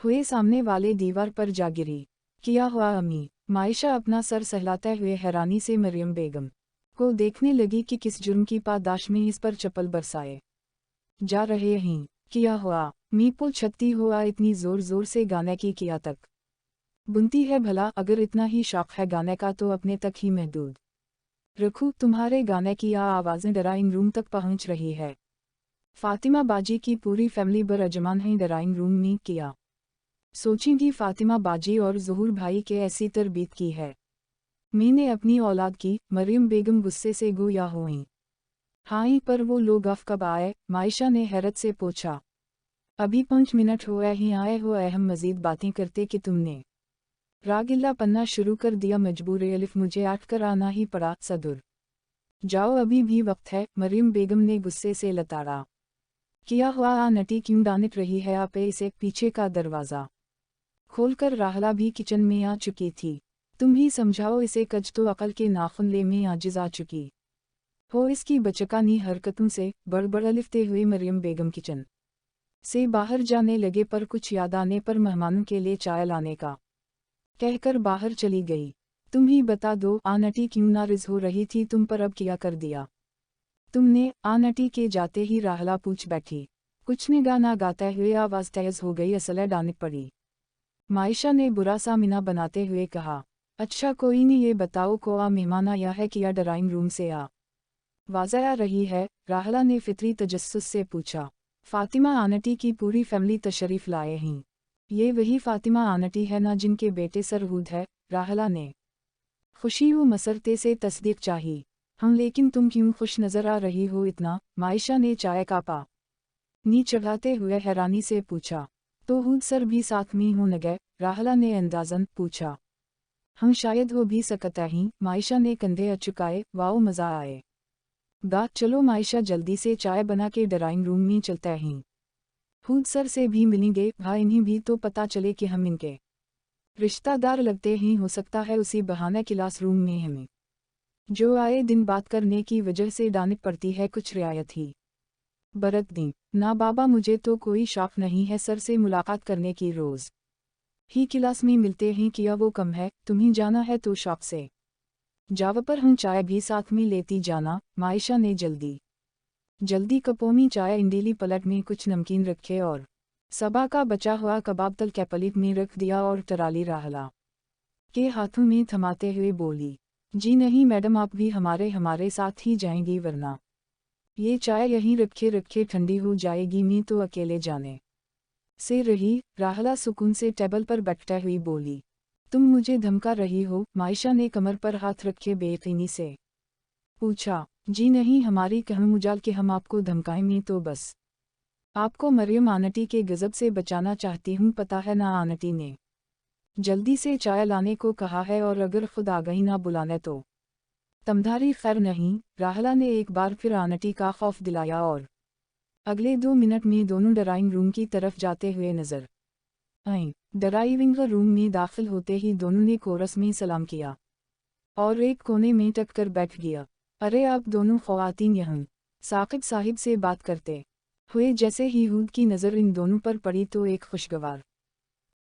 हुए सामने वाले दीवार पर जा गिरी। क्या हुआ अम्मी? मायशा अपना सर सहलाते हुए हैरानी से मरियम बेगम को देखने लगी कि किस जुर्म की पादाश में इस पर चप्पल बरसाए जा रहे हैं। क्या हुआ? मी पूछती हुआ, इतनी जोर जोर से गाने की क्या तक बुनती है भला? अगर इतना ही शौक है गाने का तो अपने तक ही महदूद रखूं। तुम्हारे गाने की आवाज़ें ड्राइंग रूम तक पहुंच रही है। फातिमा बाजी की पूरी फैमिली बरजमान है ड्राइंग रूम में। किया सोचेंगी फातिमा बाजी और ज़हूर भाई के ऐसी तरबीत की है मैंने अपनी औलाद की। मरियम बेगम गुस्से से गोया हुई। हाँ, पर वो लोग अब कब आए? मायशा ने हैरत से पूछा। अभी 5 मिनट हुए ही आए हो। हम मज़ीद बातें करते कि तुमने रागिल्ला पन्ना शुरू कर दिया। मजबूर अलिफ, मुझे आठ कर आना ही पड़ा। सदुर जाओ, अभी भी वक्त है। मरियम बेगम ने गुस्से से लताड़ा। क्या हुआ? नटी क्यों डांट रही है आप? इसे पीछे का दरवाज़ा खोलकर राहला भी किचन में आ चुकी थी। तुम ही समझाओ इसे, कज तो अकल के नाखुन ले में आजिज आ चुकी हो इसकी बचकानी हरकतों से। बड़बड़ लिखते हुए मरियम बेगम किचन से बाहर जाने लगे, पर कुछ याद आने पर मेहमानों के लिए चाय लाने का कहकर बाहर चली गई। तुम ही बता दो, आनटी क्यों नाराज हो रही थी तुम पर? अब क्या कर दिया तुमने? आनटी के जाते ही राहला पूछ बैठी। कुछ ने गाना गाते हुए आवाज़ तेज हो गई। असले डानिक पड़ी। मायशा ने बुरा सा मिना बनाते हुए कहा, अच्छा कोई नहीं, ये बताओ को आ मेहमान आया है कि या ड्राइंग रूम से आ वाज़ा आ रही है? राहला ने फितरी तजस्सुस से पूछा। फातिमा आनटी की पूरी फैमिली तशरीफ़ लाए हैं। ये वही फातिमा आनटी है ना जिनके बेटे सरहूद है? राहला ने खुशी व मसरते से तस्दीक चाही। हम, लेकिन तुम क्यों खुश नज़र आ रही हो इतना? मायशा ने चाय का पा नी चढ़ाते हुए हैरानी से पूछा। तो हूद सर भी साथ में हो न गए? राहला ने अंदाज़न पूछा। हम शायद हो भी सकता ही। मायशा ने कंधे अचुकाए। वाओ, मज़ा आए गा। चलो मायशा, जल्दी से चाय बना के ड्राइंग रूम में चलते हैं। हूद सर से भी मिलेंगे। भाई, इन्हें भी तो पता चले कि हम इनके रिश्तेदार लगते हैं। हो सकता है उसी बहाने क्लास रूम में हमें जो आए दिन बात करने की वजह से डांट पड़ती है, कुछ रियायत ही बरत दी। ना बाबा, मुझे तो कोई शौक नहीं है सर से मुलाकात करने की। रोज़ ही क्लास में मिलते हैं। किया वो कम है? तुम्हें जाना है तो शौक से जाव, पर हम चाय भी साथ में लेती जाना। मायशा ने जल्दी कपों में चाय इंडीली पलट में कुछ नमकीन रखे और सबा का बचा हुआ कबाब तल के पलीट में रख दिया और टराली राहला के हाथों में थमाते हुए बोली, जी नहीं मैडम, आप भी हमारे साथ ही जाएंगी, वरना ये चाय यहीं रखे रखे ठंडी हो जाएगी। मैं तो अकेले जाने से रही। राहला सुकून से टेबल पर बैठते हुई बोली, तुम मुझे धमका रही हो? मायशा ने कमर पर हाथ रखे बेयकीनी से पूछा। जी नहीं, हमारी कहमुजाल के हम आपको धमकाएं? मैं तो बस आपको मरियम आनटी के गजब से बचाना चाहती हूँ, पता है ना? आनटी ने जल्दी से चाय लाने को कहा है और अगर खुद आ गई ना बुलाने तो तमधारी खैर नहीं। राहला ने एक बार फिर आनटी का खौफ दिलाया और अगले 2 मिनट में दोनों ड्राइंग रूम की तरफ जाते हुए नजर आए। ड्राइविंग रूम में दाखिल होते ही दोनों ने कोरस में सलाम किया और एक कोने में टक कर बैठ गया। अरे आप दोनों ख्वातीन यहाँ साकिब साहिब से बात करते हुए जैसे ही हूद की नज़र इन दोनों पर पड़ी तो एक खुशगवार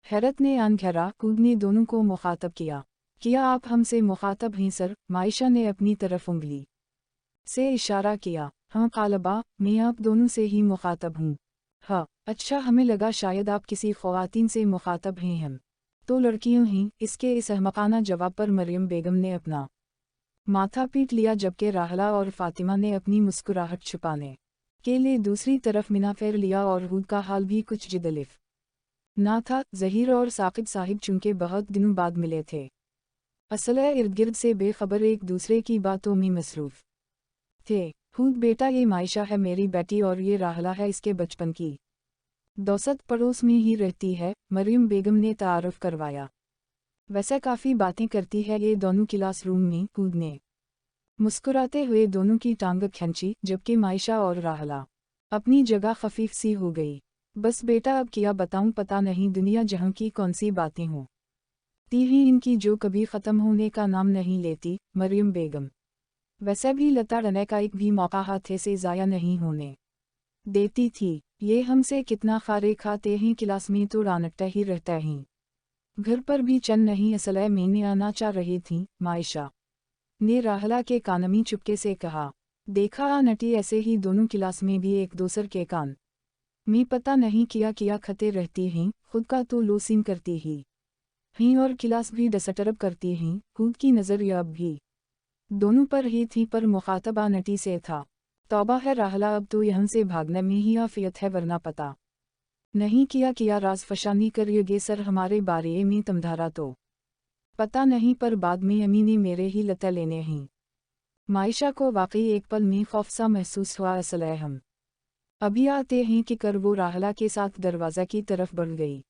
हैरत ने अनघेरा। हूद ने दोनों को मुखातब किया। क्या आप हमसे मुखातब हैं सर? मायशा ने अपनी तरफ उंगली से इशारा किया। हाँ कालबा, मैं आप दोनों से ही मुखातब हूँ। हाँ अच्छा, हमें लगा शायद आप किसी ख्वातीन से मुखातब हैं। हम तो लड़कियों हैं। इसके इस अहमकाना जवाब पर मरियम बेगम ने अपना माथा पीट लिया, जबकि राहला और फातिमा ने अपनी मुस्कुराहट छुपाने के लिए दूसरी तरफ मिना फेर लिया और हूद का हाल भी कुछ जिदलिफ ना था। ज़हीर और साकिब साहिब चूंकि बहुत दिनों बाद मिले थे, असल इर्द गिर्द से बेखबर एक दूसरे की बातों में मसरूफ थे। हूद बेटा, ये मायशा है मेरी बेटी और ये राहला है इसके बचपन की दोस्त, पड़ोस में ही रहती है, मरियम बेगम ने तारुफ करवाया। वैसे काफ़ी बातें करती है ये दोनों क्लास रूम में। हूद ने मुस्कुराते हुए दोनों की टांग खींची, जबकि मायशा और राहला अपनी जगह खफीफ सी हो गई। बस बेटा, अब क्या बताऊं, पता नहीं दुनिया जहां की कौन सी बातें हों ती ही इनकी जो कभी ख़त्म होने का नाम नहीं लेती। मरियम बेगम वैसे भी लता रहने का एक भी मौका हाथ से ज़ाया नहीं होने देती थी। ये हमसे कितना खारे खाते हैं, क्लास में तो रानटते ही रहते हैं, घर पर भी चन नहीं, असल में आना चाह रही थी। मायशा ने राहला के कान में चुपके से कहा, देखा आ नटी, ऐसे ही दोनों क्लास में भी एक दूसर के कान में पता नहीं किया खते रहती हैं, खुद का तो लोसीन करती ही और क्लास भी डसटरब करती हैं। खुद की नज़र यह अब भी दोनों पर ही थी, पर मुखातबा नटी से था। तौबा है राहला, अब तो यहाँ से भागने में ही आफियत है, वरना पता नहीं किया राज फशानी करिएगे सर हमारे बारे में तमधारा तो पता नहीं, पर बाद में अमी ने मेरे ही लते लेने हैं। मायशा को वाकई एक पल में खौफ सा महसूस हुआ। असल हम अभी आते हैं कि कर वो राहला के साथ दरवाज़ा की तरफ बढ़ गई।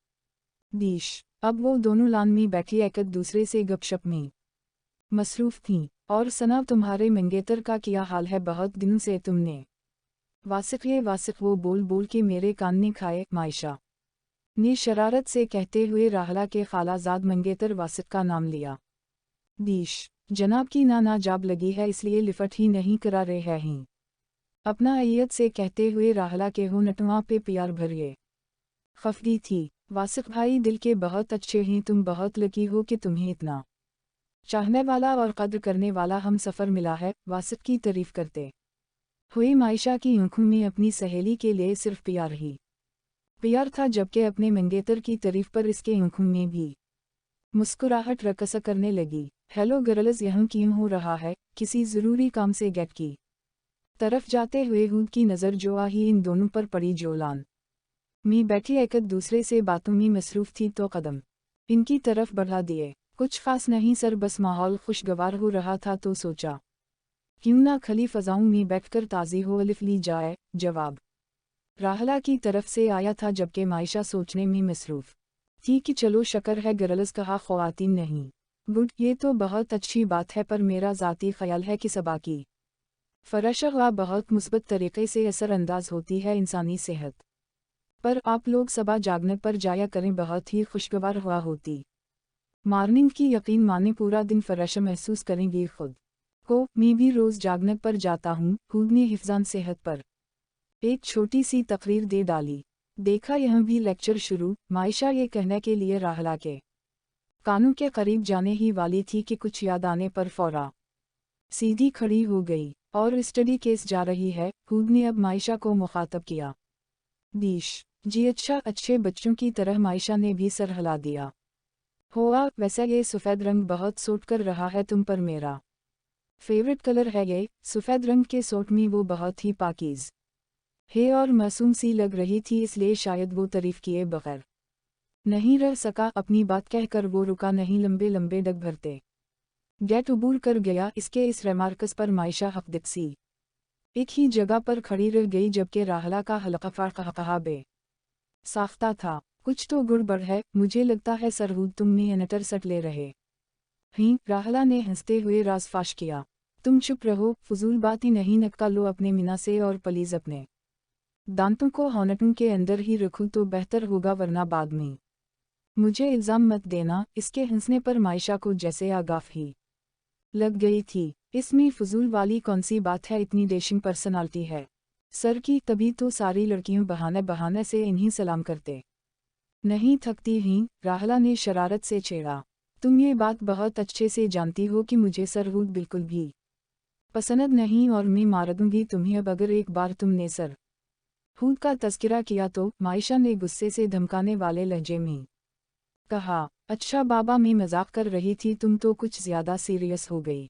दीश अब वो दोनों लान में बैठी एक दूसरे से गपशप में मसरूफ़ थीं। और सना, तुम्हारे मंगेतर का क्या हाल है, बहुत दिनों से तुमने वासिक वो बोल बोल के मेरे कान ने खाए। मायशा ने शरारत से कहते हुए राहला के खालाजाद मंगेतर वासिक का नाम लिया। दीश जनाब की ना जाब लगी है, इसलिए लिफट ही नहीं करा रहे हैं। अपना अय्यत से कहते हुए राहला के हो नटवा पे प्यार भरिए खफगी थी। वासिक भाई, दिल के बहुत अच्छे हैं, तुम बहुत लकी हो कि तुम्हें इतना चाहने वाला और कद्र करने वाला हम सफ़र मिला है। वासिक की तारीफ करते हुए मायशा की आंखों में अपनी सहेली के लिए सिर्फ प्यार था, जबकि अपने मंगेतर की तारीफ पर इसके आंखों में भी मुस्कुराहट रकस करने लगी। हेलो गर्ल्स, यहाँ क्यों हो रहा है? किसी ज़रूरी काम से गेट की तरफ जाते हुए हूद की नज़र जो आई इन दोनों पर पड़ी, जो लान में बैठी एक दूसरे से बातों में मसरूफ़ थी, तो कदम इनकी तरफ बढ़ा दिए। कुछ खास नहीं सर, बस माहौल खुशगवार हो रहा था तो सोचा क्यों ना खली फ़ज़ाओं में बैठकर ताज़ी हो अलिफ ली जाए। जवाब राहला की तरफ से आया था, जबकि मायशा सोचने में मसरूफ़ थी कि चलो शक्र है गर्ल्स कहा ख़वातीन नहीं। गुड, ये तो बहुत अच्छी बात है, पर मेरा ज़ाती ख्याल है कि सबा की फ़रशग़ा बहुत मुस्बत तरीक़े से असरअंदाज होती है इंसानी सेहत पर। आप लोग सबा जागने पर जाया करें, बहुत ही खुशगवार हुआ होती। मॉर्निंग की यकीन माने पूरा दिन फ़रश महसूस करेंगी खुद को। मैं भी रोज़ जागने पर जाता हूँ। हूद ने हिफ़्ज़ान सेहत पर एक छोटी सी तकरीर दे डाली। देखा यहाँ भी लेक्चर शुरू। मायशा ये कहने के लिए राहला के कानों के करीब जाने ही वाली थी कि कुछ याद आने पर फ़ौरा सीधी खड़ी हो गई। और स्टडी केस जा रही है? हूद ने अब मायशा को मुखातब किया। दीश जी अच्छा, अच्छे बच्चों की तरह मायशा ने भी सर हिला दिया। हुआ, वैसे ये सफ़ेद रंग बहुत सूट कर रहा है तुम पर, मेरा फेवरेट कलर है ये। सफ़ेद रंग के सूट में वो बहुत ही पाकीज़ है और मासूम सी लग रही थी, इसलिए शायद वो तारीफ़ किए बगैर नहीं रह सका। अपनी बात कहकर वो रुका नहीं, लंबे लंबे डग भरते गेट उबूर कर गया। इसके इस रिमार्कस पर मायशा हक़दक सी एक ही जगह पर खड़ी रह गई, जबकि राहला का हल्का फ़ाक़ा बे साख्ता था। कुछ तो गड़बड़ है, मुझे लगता है सरहूद तुमने अनटर सट ले रहे हैं। राहला ने हंसते हुए राज फाश किया। तुम चुप रहो, फजूल बात ही नहीं नटका लो अपने मिना से, और प्लीज़ अपने दांतों को होनटों के अंदर ही रखूँ तो बेहतर होगा, वरना बाद में मुझे इल्ज़ाम मत देना। इसके हंसने पर मायशा को जैसे आगाफ ही लग गई थी। इसमें फजूल वाली कौन सी बात है, इतनी डेशिंग पर्सनालिटी है सर की, तभी तो सारी लड़कियों बहाने से इन्हीं सलाम करते नहीं थकती हैं। राहला ने शरारत से छेड़ा। तुम ये बात बहुत अच्छे से जानती हो कि मुझे सरहूद बिल्कुल भी पसंद नहीं, और मैं मार दूंगी तुम्हें अब अगर एक बार तुमने सरहूद का तज़किरा किया तो। मायशा ने गुस्से से धमकाने वाले लहजे में कहा। अच्छा बाबा, मैं मजाक कर रही थी, तुम तो कुछ ज़्यादा सीरियस हो गई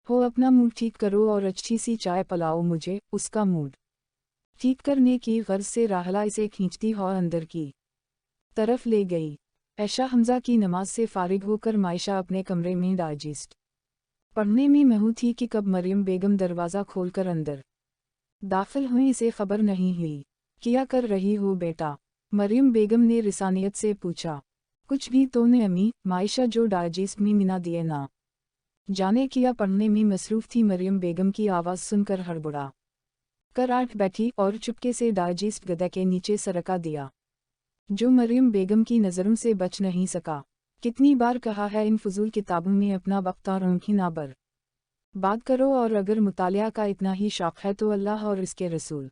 हो अपना मूड ठीक करो और अच्छी सी चाय पिलाओ मुझे। उसका मूड ठीक करने की गर्ज से राहला इसे खींचती हुआ अंदर की तरफ ले गई। ऐशा हमजा की नमाज से फारिग होकर मायशा अपने कमरे में डाइजेस्ट पढ़ने में महू थी कि कब मरियम बेगम दरवाज़ा खोलकर अंदर दाखिल हुई। इसे खबर नहीं हुई। क्या कर रही हो बेटा? मरियम बेगम ने रिसानियत से पूछा। कुछ भी तो ने अम्मी, मायशा जो डाइजेस्ट में मिना दिए ना जाने किया पढ़ने में मसरूफ़ थी। मरियम बेगम की आवाज़ सुनकर हड़बड़ा कर आठ बैठी और चुपके से डाइजेस्ट गदा के नीचे सरका दिया, जो मरियम बेगम की नज़रों से बच नहीं सका। कितनी बार कहा है इन फजूल किताबों में अपना वक्त और आँखें ना बर बात करो, और अगर मुतालिया का इतना ही शौक़ है तो अल्लाह और इसके रसूल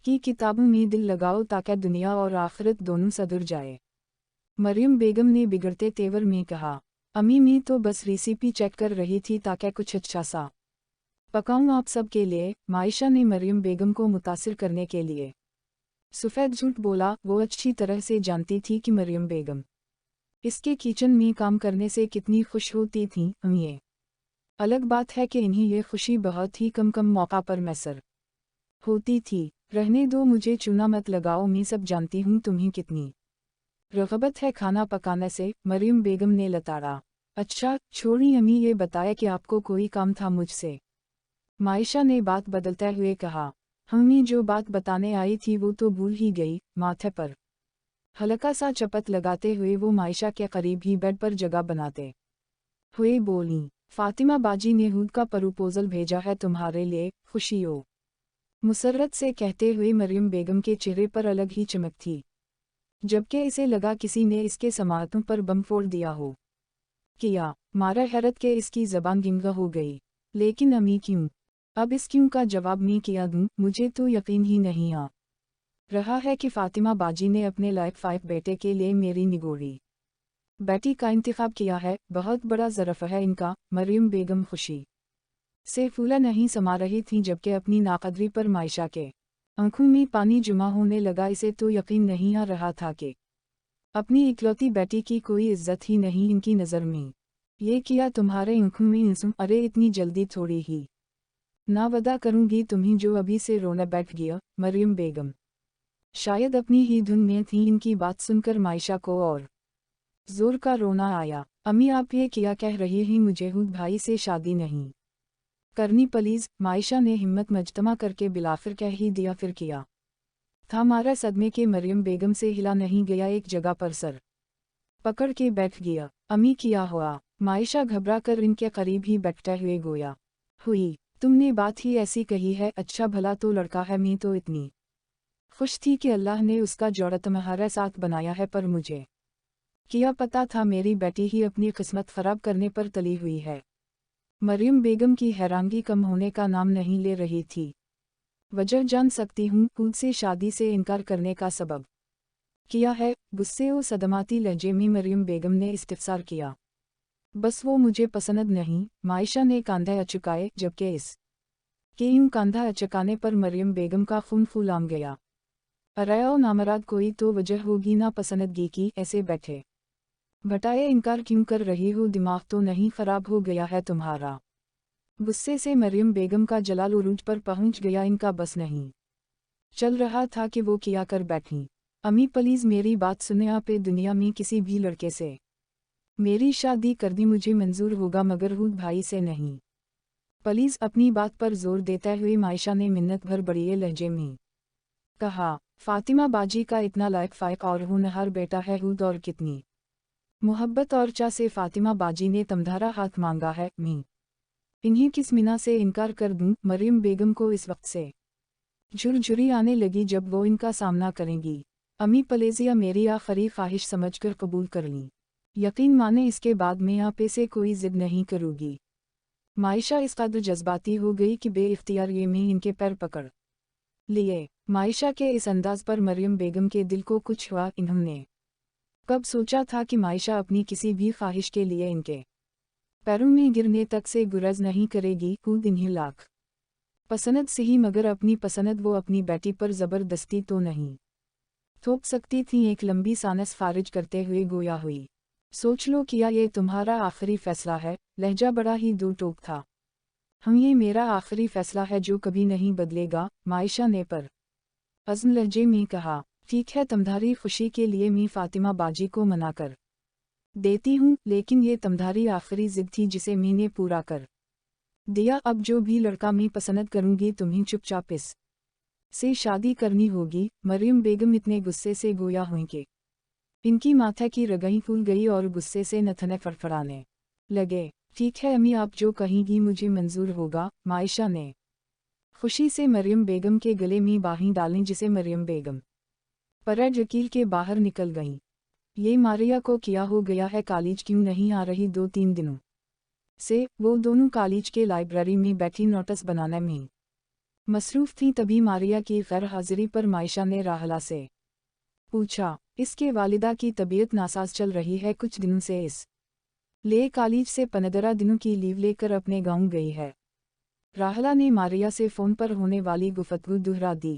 की किताबों में दिल लगाओ ताकि दुनिया और आखिरत दोनों सधर जाए। मरियम बेगम ने बिगड़ते तेवर में कहा। अम्मी मैं तो बस रेसिपी चेक कर रही थी ताकि कुछ अच्छा सा पकाऊं आप सब के लिए। मायशा ने मरियम बेगम को मुतासिर करने के लिए सफ़ेद झूठ बोला। वो अच्छी तरह से जानती थी कि मरियम बेगम इसके किचन में काम करने से कितनी खुश होती थीं। ये अलग बात है कि इन्हें ये खुशी बहुत ही कम मौका पर मैसर होती थी। रहने दो मुझे चूना मत लगाओ, मैं सब जानती हूँ तुम्हें कितनी रग़बत है खाना पकाने से। मरियम बेगम ने लताड़ा। अच्छा छोड़ी अम्मी, ये बताया कि आपको कोई काम था मुझसे? मायशा ने बात बदलते हुए कहा। हमें जो बात बताने आई थी वो तो भूल ही गई। माथे पर हल्का सा चपत लगाते हुए वो मायशा के करीब ही बेड पर जगह बनाते हुए बोली। फातिमा बाजी ने हूद का प्रपोजल भेजा है तुम्हारे लिए, खुशी हो? मुसर्रत से कहते हुए मरियम बेगम के चेहरे पर अलग ही चमक थी, जबकि इसे लगा किसी ने इसके समातों पर बम फोड़ दिया हो। किया मारा हैरत के इसकी ज़बान गिंगा हो गई। लेकिन अम्मी क्यों? अब इस क्यों का जवाब मैं किया दूं? मुझे तो यकीन ही नहीं आ रहा है कि फातिमा बाजी ने अपने लायक 5 बेटे के लिए मेरी निगोरी बेटी का इंतखाब किया है। बहुत बड़ा ज़रफ़ है इनका। मरियम बेगम खुशी से फूला नहीं समा रही थी, जबकि अपनी नाकदरी पर मायशा के आंखों में पानी जमा होने लगा। इसे तो यकीन नहीं आ रहा था कि अपनी इकलौती बेटी की कोई इज्जत ही नहीं इनकी नज़र में। ये किया तुम्हारे आंखों में इंसुम? अरे इतनी जल्दी थोड़ी ही ना वदा करूंगी तुम्हें जो अभी से रोना बैठ गया। मरियम बेगम शायद अपनी ही धुन में थी। इनकी बात सुनकर मायशा को और जोर का रोना आया। अम्मी आप ये क्या कह रही हैं? मुझे हूद भाई से शादी नहीं करनी प्लीज़। मायशा ने हिम्मत मजतमा करके बिलाफिर कह ही दिया। फिर किया था मारा सदमे के मरियम बेगम से हिला नहीं गया। एक जगह पर सर पकड़ के बैठ गया। अम्मी क्या हुआ? मायशा घबरा कर इनके करीब ही बैठते हुए गोया हुई। तुमने बात ही ऐसी कही है। अच्छा भला तो लड़का है। मैं तो इतनी खुश थी कि अल्लाह ने उसका जोड़ा तुम्हारे साथ बनाया है, पर मुझे क्या पता था मेरी बेटी ही अपनी किस्मत ख़राब करने पर तली हुई है। मरियम बेगम की हैरानगी कम होने का नाम नहीं ले रही थी। वजह जान सकती हूँ? खुद से शादी से इनकार करने का सबब किया है? गुस्से और सदमाती लहजे में मरियम बेगम ने इस्तिफसार किया। बस वो मुझे पसंद नहीं। मायशा ने कांधा अचकाए, जबकि इस के यूं कांधा अचकाने पर मरियम बेगम का खून फूलाम गया। अरे ओ नामराद, कोई तो वजह होगी ना पसंदगी की। ऐसे बैठे भटाए इनकार क्यों कर रही हो? दिमाग तो नहीं ख़राब हो गया है तुम्हारा? गुस्से से मरियम बेगम का जलाल उरूज पर पहुंच गया। इनका बस नहीं चल रहा था कि वो क्या कर बैठी। अम्मी प्लीज़ मेरी बात सुने, आप दुनिया में किसी भी लड़के से मेरी शादी कर दी मुझे मंजूर होगा, मगर हूद भाई से नहीं। प्लीज़। अपनी बात पर जोर देते हुए मायशा ने मिन्नत भर बड़िए लहजे में कहा। फातिमा बाजी का इतना लायक फायक और होनहार बेटा है हूद, और कितनी मोहब्बत और चाह से फातिमा बाजी ने तमधारा हाथ मांगा है। मैं इन्हीं किस मिना से इनकार कर दूं? मरियम बेगम को इस वक्त से झुरझुरी आने लगी जब वो इनका सामना करेंगी। अम्मी प्लीज़ मेरी आखिरी ख्वाहिश समझकर कबूल कर लीं। यकीन माने इसके बाद मैं आप से कोई जिद नहीं करूँगी। मायशा इस कदर जज्बाती हो गई कि बेइख्तियार ये में इनके पैर पकड़ लिए। मायशा के इस अंदाज पर मरियम बेगम के दिल को कुछ हुआ। इन्होंने कब सोचा था कि मायशा अपनी किसी भी ख्वाहिश के लिए इनके पैरों में गिरने तक से गुरज नहीं करेगी। खुद इन्हें लाख पसंद सही, मगर अपनी पसंद वो अपनी बेटी पर ज़बरदस्ती तो नहीं थोप सकती थी। एक लंबी सांस खारिज करते हुए गोया हुई। सोच लो, किया ये तुम्हारा आखिरी फैसला है? लहजा बड़ा ही दो टोक था। یہ میرا آخری فیصلہ ہے جو کبھی نہیں بدلے گا، معائشہ نے پر عزم لہجے میں کہا۔ ٹھیک ہے، تمہاری خوشی کے لیے میں فاطمہ باجی کو منا کر دیتی ہوں، لیکن یہ تمہاری آخری ضد تھی جسے میں نے پورا کر دیا۔ اب جو بھی لڑکا میں پسند کروں گی تمہیں چپ چاپ اس سے شادی کرنی ہوگی۔ مریم بیگم اتنے غصے سے گویا ہوئیں کہ ان کی ماتھے کی رگیں پھول گئی اور غصے سے نتنے فرفرانے لگے۔ ٹھیک ہے امی، آپ جو کہیں گی مجھے منظور ہوگا، معائشہ نے خوشی سے مریم بیگم کے گلے میں باہیں ڈالیں جسے مریم بیگم پرے جکیل کے باہر نکل گئیں۔ یہ ماریا کو کیا ہو گیا ہے، کالج کیوں نہیں آ رہی؟ 2-3 دنوں سے وہ دونوں کالج کے لائبریری میں بیٹھی نوٹس بنانے میں مصروف تھیں۔ تبھی ماریا کی غیر حاضری پر معائشہ نے راحلہ سے پوچھا، اس کے والدہ کی طبیعت ناساز چل رہی ہے، کچھ دنوں سے اس لے کالج سے 15 دنوں کی لیو لے کر اپنے گاؤں گئی ہے۔ راحلہ نے ماریا سے فون پر ہونے والی گفتگو دہرا دی۔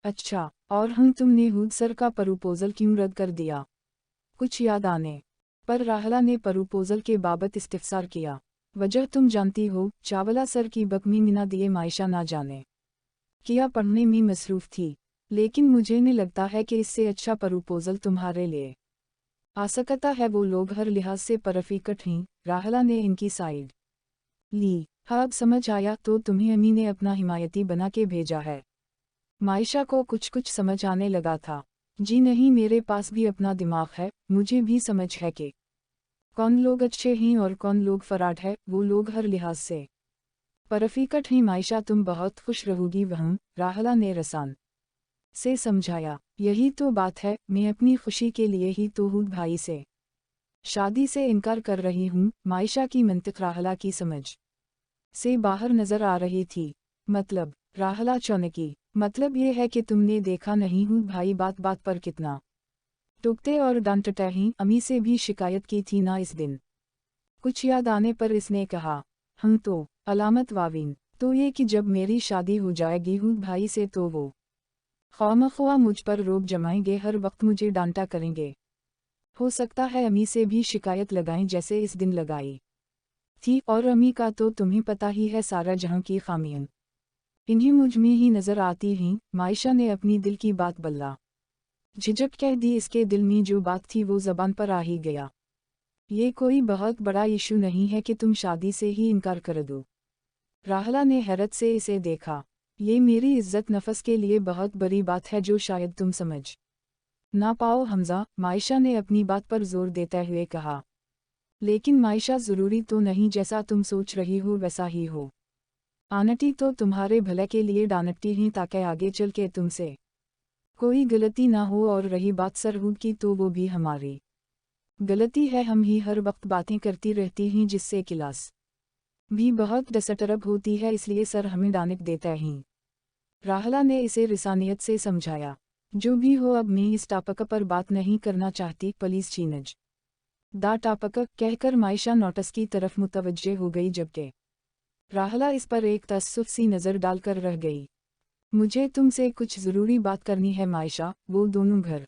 اچھا، اور تم نے ہود سر کا پروپوزل کیوں رد کر دیا؟ کچھ یاد آنے پر راحلہ نے پروپوزل کے بابت استفسار کیا۔ وجہ تم جانتی ہو، چاولہ سر کی بک میں منا دیے معائشہ نہ جانے کیا پڑھنے میں مصروف تھی، لیکن مجھے نہیں لگتا ہے کہ اس سے اچھا پروپوزل تمہارے لیے آ سکتا ہے۔ وہ لوگ ہر لحاظ سے پرفیکٹ ہیں۔ راحلہ نے ان کی سائیڈ لی۔ ہاں اب سمجھ آیا، تو تمہیں امی نے اپنا حمایتی بنا کے بھیجا ہے؟ معائشہ کو کچھ سمجھ آنے لگا تھا۔ جی نہیں، میرے پاس بھی اپنا دماغ ہے، مجھے بھی سمجھ ہے کہ کون لوگ اچھے ہیں اور کون لوگ فراڈ ہے۔ وہ لوگ ہر لحاظ سے پرفیکٹ ہیں معائشہ، تم بہت خوش رہو گی وہاں، راحلہ نے رسان سے سمجھایا۔ یہی تو بات ہے، میں اپنی خوشی کے لیے ہی تو ہود بھائی سے شادی سے انکار کر رہی ہوں۔ معائشہ کی منطق راحلہ کی سمجھ سے باہر نظر آ رہی تھی۔ مطلب؟ راحلہ چونکی۔ مطلب یہ ہے کہ تم نے دیکھا نہیں ہود بھائی بات بات پر کتنا ٹوکتے اور ڈانٹتے ہیں۔ امی سے بھی شکایت کی تھی نا اس دن؟ کچھ یاد آنے پر اس نے کہا، تو علامت واوین تو یہ کہ جب میری شادی ہو جائے گی ہود بھائی سے تو وہ خواہ مجھ پر روب جمائیں گے، ہر وقت مجھے ڈانٹا کریں گے۔ ہو سکتا ہے امی سے بھی شکایت لگائیں جیسے اس دن لگائی تھی، اور امی کا تو تمہیں پتہ ہی ہے سارا جہاں کی خامیاں انہیں مجھ میں ہی نظر آتی ہیں۔ معائشہ نے اپنی دل کی بات بلا جھجک کہہ دی۔ اس کے دل میں جو بات تھی وہ زبان پر آ ہی گیا۔ یہ کوئی بہت بڑا ایشو نہیں ہے کہ تم شادی سے ہی انکار کر دو۔ راحلہ نے حیرت سے اسے دیکھا۔ یہ میری عزت نفس کے لیے بہت بڑی بات ہے جو شاید تم سمجھ نہ پاؤ حمزہ، معائشہ نے اپنی بات پر زور دیتے ہوئے کہا۔ لیکن معائشہ، ضروری تو نہیں جیسا تم سوچ رہی ہو ویسا ہی ہو۔ آنٹی تو تمہارے بھلے کے لیے ڈانٹتی ہیں تاکہ آگے چل کے تم سے کوئی غلطی نہ ہو، اور رہی بات سرحود کی تو وہ بھی ہماری غلطی ہے۔ ہم ہی ہر وقت باتیں کرتی رہتی ہیں جس سے کلاس بھی بہت ڈسٹرب ہوتی ہے، اس لیے سر ہمیں ڈانٹ دیتے ہیں۔ راحلہ نے اسے رسانیت سے سمجھایا۔ جو بھی ہو، اب میں اس ٹاپک پر بات نہیں کرنا چاہتی، پلیز چینج دا ٹاپک کہہ کر معائشہ نوٹس کی طرف متوجہ ہو گئی، جبکہ راحلہ اس پر ایک تأسف سی نظر ڈال کر رہ گئی۔ مجھے تم سے کچھ ضروری بات کرنی ہے معائشہ۔ وہ دونوں گھر